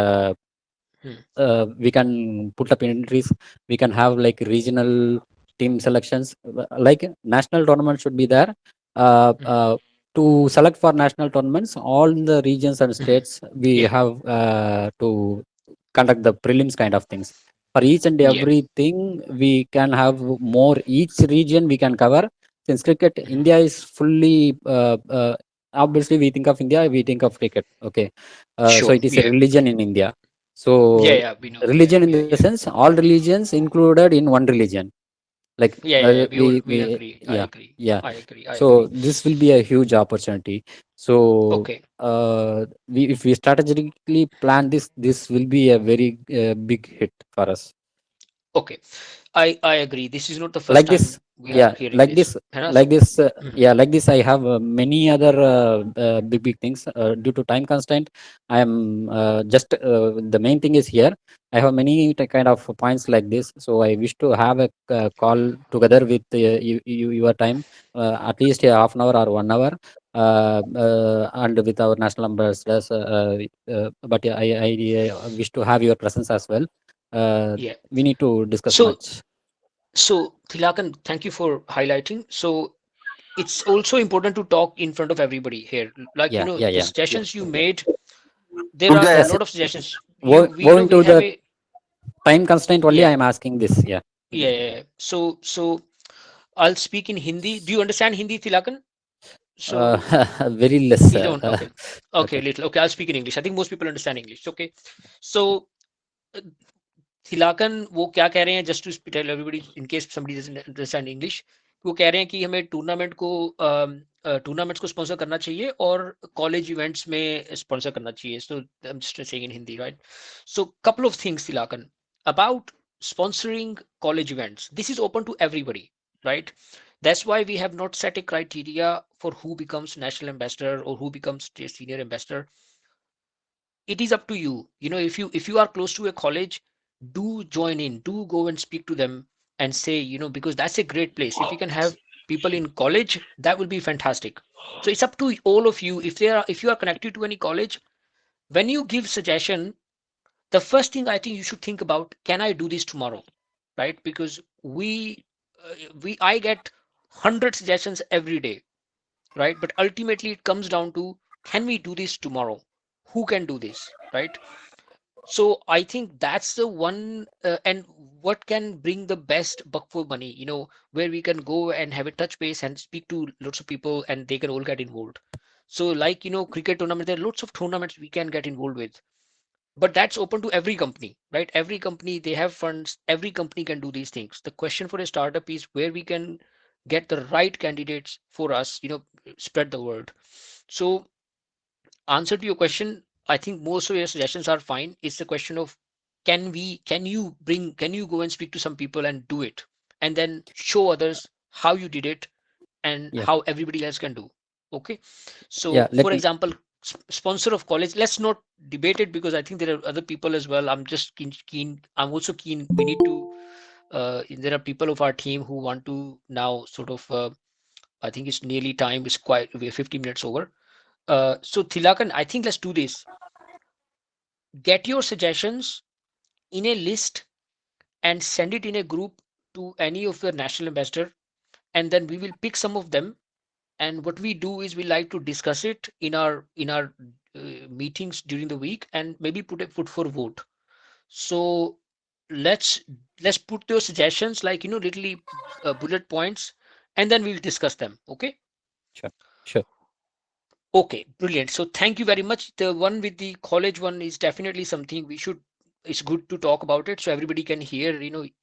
we can put up entries. We can have like regional team selections. Like national tournament should be there. To select for national tournaments, all the regions and states we have to conduct the prelims kind of things. For each and everything, we can have more. Each region we can cover. Since cricket, India is fully obviously we think of India, we think of cricket. Okay, so Sure. it is a Yeah. religion in India. Yeah. So Yeah. We know. religion Yeah. in Yeah. the Yeah. sense all religions included in one religion. Like Yeah. Yeah. We we agree. I yeah agree. yeah. I agree. I So agree. this will be a huge opportunity. So Okay. we if we strategically plan this, this will be a very big hit for us. Okay. I agree. This is not the first Like this, time we are yeah, hearing this. है ना? like So. this Mhm. yeah, like this I have many other big things. Due to time constraint, I am just the main thing is here. I have many kind of points like this, so I wish to have a call together with your time, at least a half an hour or 1 hour, and with our national ambassadors, but yeah, I wish to have your presence as well. Yeah. We need to discuss So much. Thilakan, thank you for highlighting. So it's also important to talk in front of everybody here. Like, Yeah, yeah, the yeah. suggestions you made, there are a Yes, lot of suggestions. We owing we to have the a time constraint only, I yeah, am asking this. Yeah. yeah, yeah. Yeah. So I'll speak in Hindi. Do you understand Hindi, Thilakan? Uh, So very less. you don't. Okay. Okay, Okay. little. Okay, I'll speak in English. I think most people understand English. Okay. So थिलाकन वो क्या कह रहे हैं, just to tell everybody in case somebody doesn't understand English, वो कह रहे हैं कि हमें टूर्नामेंट्स को स्पॉन्सर करना चाहिए और कॉलेज इवेंट्स में स्पॉन्सर करना चाहिए. So I am just saying in Hindi, right? So couple of things, Thilakan, about sponsoring college events. This is open to everybody, right? That's why we have not set a criteria for who becomes national ambassador or who becomes senior ambassador. It is up to you. If you are close to a college, do join in, do go and speak to them and say, because that's a great place. If you can have people in college, that will be fantastic. So it's up to all of you. If you are connected to any college, when you give suggestion, the first thing I think you should think about, can I do this tomorrow? Right? Because I get 100 suggestions every day, right? But ultimately it comes down to, can we do this tomorrow? Who can do this, right? So I think that's the one, and what can bring the best buck for money, where we can go and have a touch base and speak to lots of people and they can all get involved. So like, cricket tournament, there are lots of tournaments we can get involved with, but that's open to every company, right? Every company, they have funds, every company can do these things. The question for a startup is where we can get the right candidates for us, spread the word. So answer to your question, I think most of your suggestions are fine. It's the question of, can you go and speak to some people and do it, and then show others how you did it and Yeah. how everybody else can do. Okay. Yeah. So Let for me. example, sponsor of college, let's not debate it because I think there are other people as well. I'm just keen. I'm also keen. We need to, there are people of our team who want to now sort of, I think it's nearly time. We're 50 minutes over. So Thilakan, I think let's do this. Get your suggestions in a list and send it in a group to any of your national ambassador, and then we will pick some of them. And what we do is we like to discuss it in our meetings during the week and maybe put for vote. So let's let's put those suggestions like, literally bullet points, and then we'll discuss them. Okay. Sure. Sure. Okay, brilliant. So thank you very much. The one with the college one is definitely something we should, it's good to talk about it so everybody can hear,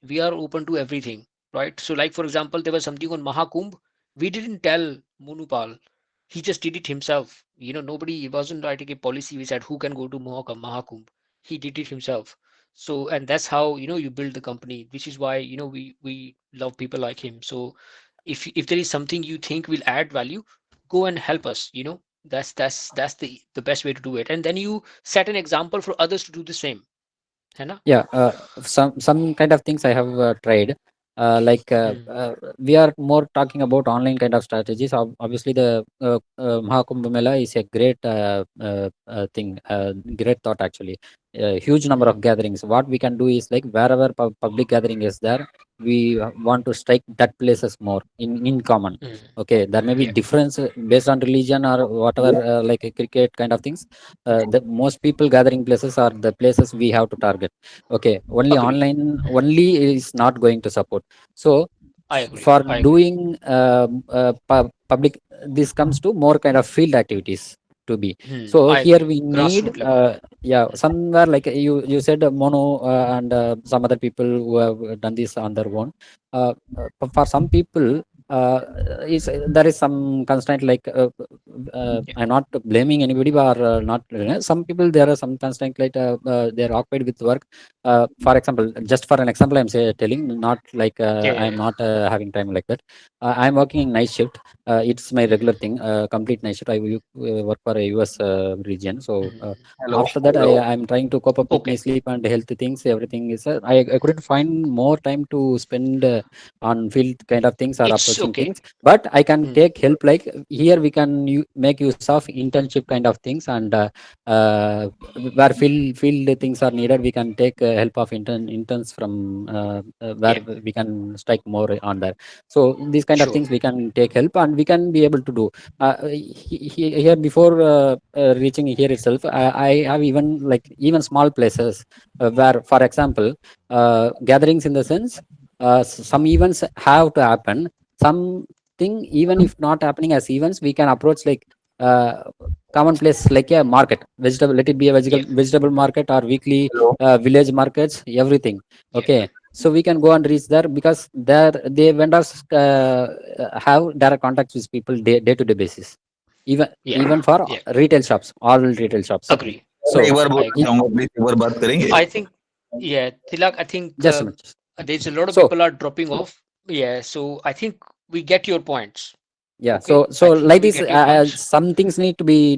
we are open to everything, right? So like, for example, there was something on Mahakumbh. We didn't tell Monupal. He just did it himself. Nobody, it wasn't writing a policy. We said who can go to Mahakumbh. He did it himself. So, and that's how, you build the company, which is why, we love people like him. So if there is something you think will add value, go and help us. That's the best way to do it, and then you set an example for others to do the same, है ना? Yeah. Some kind of things I have tried. Like we are more talking about online kind of strategies. Obviously, the Mahakumbh Mela is a great thing, great thought actually. A huge number of gatherings. What we can do is like wherever public gathering is there, we want to strike that places more in common. Okay, there may be Yeah. difference based on religion or whatever, like a cricket kind of things. The most people gathering places are the places we have to target. Okay, only Agree. online only is not going to support. So I agree. For I agree. doing public, this comes to more kind of field activities to be. So I here agree. we need Grassroots level. somewhere like you said, Mono and some other people who have done this on their own. For some people, there is some constraint, like I'm not blaming anybody, or not some people, there are some constraint, like they're occupied with work. For example, just for an example, I'm telling, not like I'm not having time like that. I'm working in night shift. It's my regular thing, complete night shift. I work for a US region. So after that, I'm trying to cope up with my sleep and health things. Everything is I couldn't find more time to spend on field kind of things or It's approaching okay. things. But I can take help. Like here, we can make use of internship kind of things, and where field things are needed, we can take help of interns from where we can strike more on there. So these kind of things we can take help, and we can be able to do here. Before reaching here itself, I have even small places where, for example, gatherings, in the sense, some events have to happen. Something, even if not happening as events, we can approach like common place, like a market, vegetable, let it be a vegetable market, or weekly village markets, everything. Okay, so we can go and reach there, because there the vendors have direct contacts with people day to day basis, even for retail shops, all retail shops. Agree. So एक बार बोलना चाहूंगा, please एक बार बात करेंगे. I think, yeah, Tilak, I think just a minute. there's a lot of So people are dropping off. Yeah, so I think we get your points. yeah, Okay, so I think like we this, get your points. some things need to be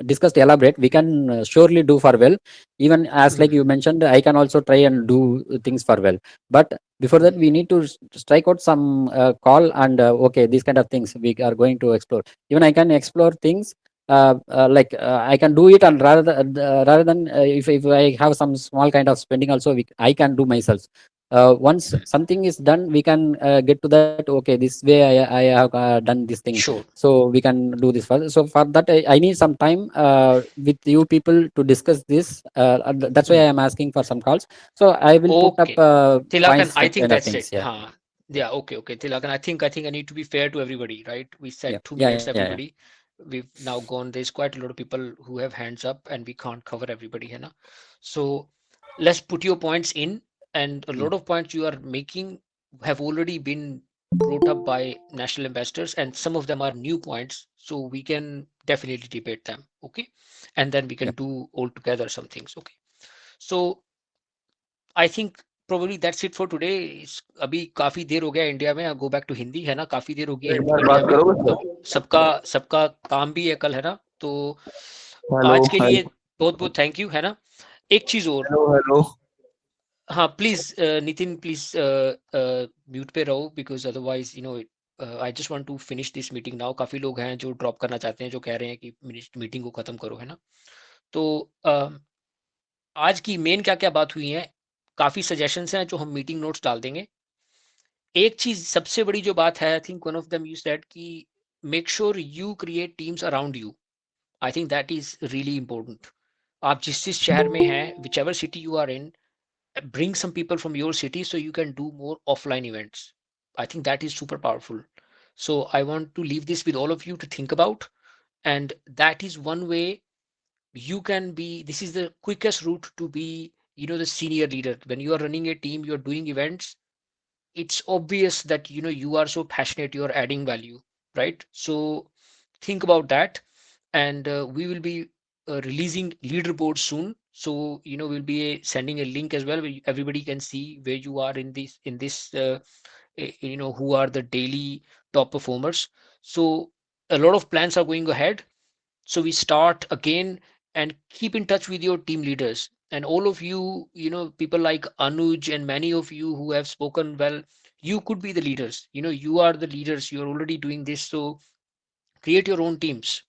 discussed, elaborate. We can surely do for well. Even as like you mentioned, I can also try and do things for well. But before that, we need to strike out some call, and okay, these kind of things we are going to explore. Even I can explore things. Like I can do it, and rather than if I have some small kind of spending also, I can do myself. Once something is done, we can get to that. Okay, this way I have done this thing, Sure. so we can do this further. So for that, I need some time with you people to discuss this. That's why I am asking for some calls. So I will put up Okay, Tilakan, points, I that think kind of that's things. it. Yeah. Yeah, okay, Tilakan. I think I need to be fair to everybody, right? We said Yeah. 2 minutes, Yeah. everybody. We've now gone. There's quite a lot of people who have hands up, and we can't cover everybody here now. So let's put your points in, and a lot of points you are making have already been brought up by national ambassadors, and some of them are new points. So we can definitely debate them. Okay, and then we can do all together some things. Okay, so I think probably that's it for today. अभी काफी देर हो गया India में. Go back to Hindi, है ना. काफी देर हो गई एक बार इंडिया बात में. करोगे अब सबका काम भी है कल, है ना. तो हेलो आज के लिए हेलो बहुत बहुत थैंक यू, है ना. एक चीज और, हेलो हेलो. हाँ प्लीज नितिन, प्लीज म्यूट पे रहो, because otherwise you know I just want to finish this meeting now. काफी लोग हैं जो ड्रॉप करना चाहते हैं, जो कह रहे हैं कि मीटिंग को खत्म करो, है ना. तो आज की मेन क्या क्या बात हुई है, काफी सजेशंस हैं जो हम मीटिंग नोट्स डाल देंगे. एक चीज सबसे बड़ी जो बात है, I think one of them you said कि make sure you create teams around you. I think that is really important. आप जिस शहर में हैं, whichever city you are in, bring some people from your city so you can do more offline events. I think that is super powerful. So I want to leave this with all of you to think about, and that is one way you can be. This is the quickest route to be, you know, the senior leader. When you are running a team, you're doing events, it's obvious that you know you are so passionate, you're adding value, right? So think about that. And we will be releasing leaderboards soon, so you know we'll be sending a link as well where everybody can see where you are in this you know, who are the daily top performers. So a lot of plans are going ahead. So we start again, and keep in touch with your team leaders, and all of you, you know, people like Anuj and many of you who have spoken well, you could be the leaders. You know, you are the leaders, you're already doing this. So create your own teams.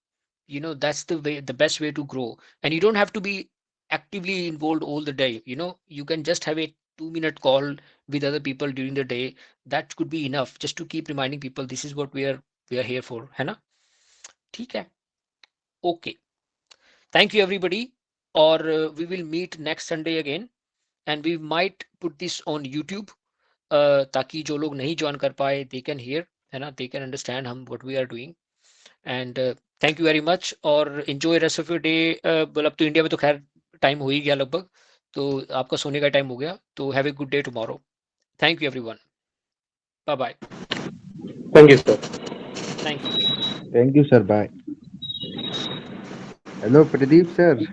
You know, that's the way, the best way to grow. And you don't have to be actively involved all the day. You know, you can just have a 2-minute call with other people during the day. That could be enough just to keep reminding people this is what we are here for, है ना. ठीक है. Okay. Thank you, everybody. Or we will meet next Sunday again, and we might put this on YouTube. ताकि जो लोग नहीं join कर पाए दे कैन हियर, है ना, दे कैन अंडरस्टैंड हम what we are doing. And thank you very much और enjoy rest of your day. मतलब तो इंडिया में तो खैर टाइम हो ही गया लगभग, तो आपका सोने का टाइम हो गया, तो have a good day tomorrow. Thank you everyone, bye bye. Thank you sir. Thank you. Thank you sir, bye. Hello Pradeep sir.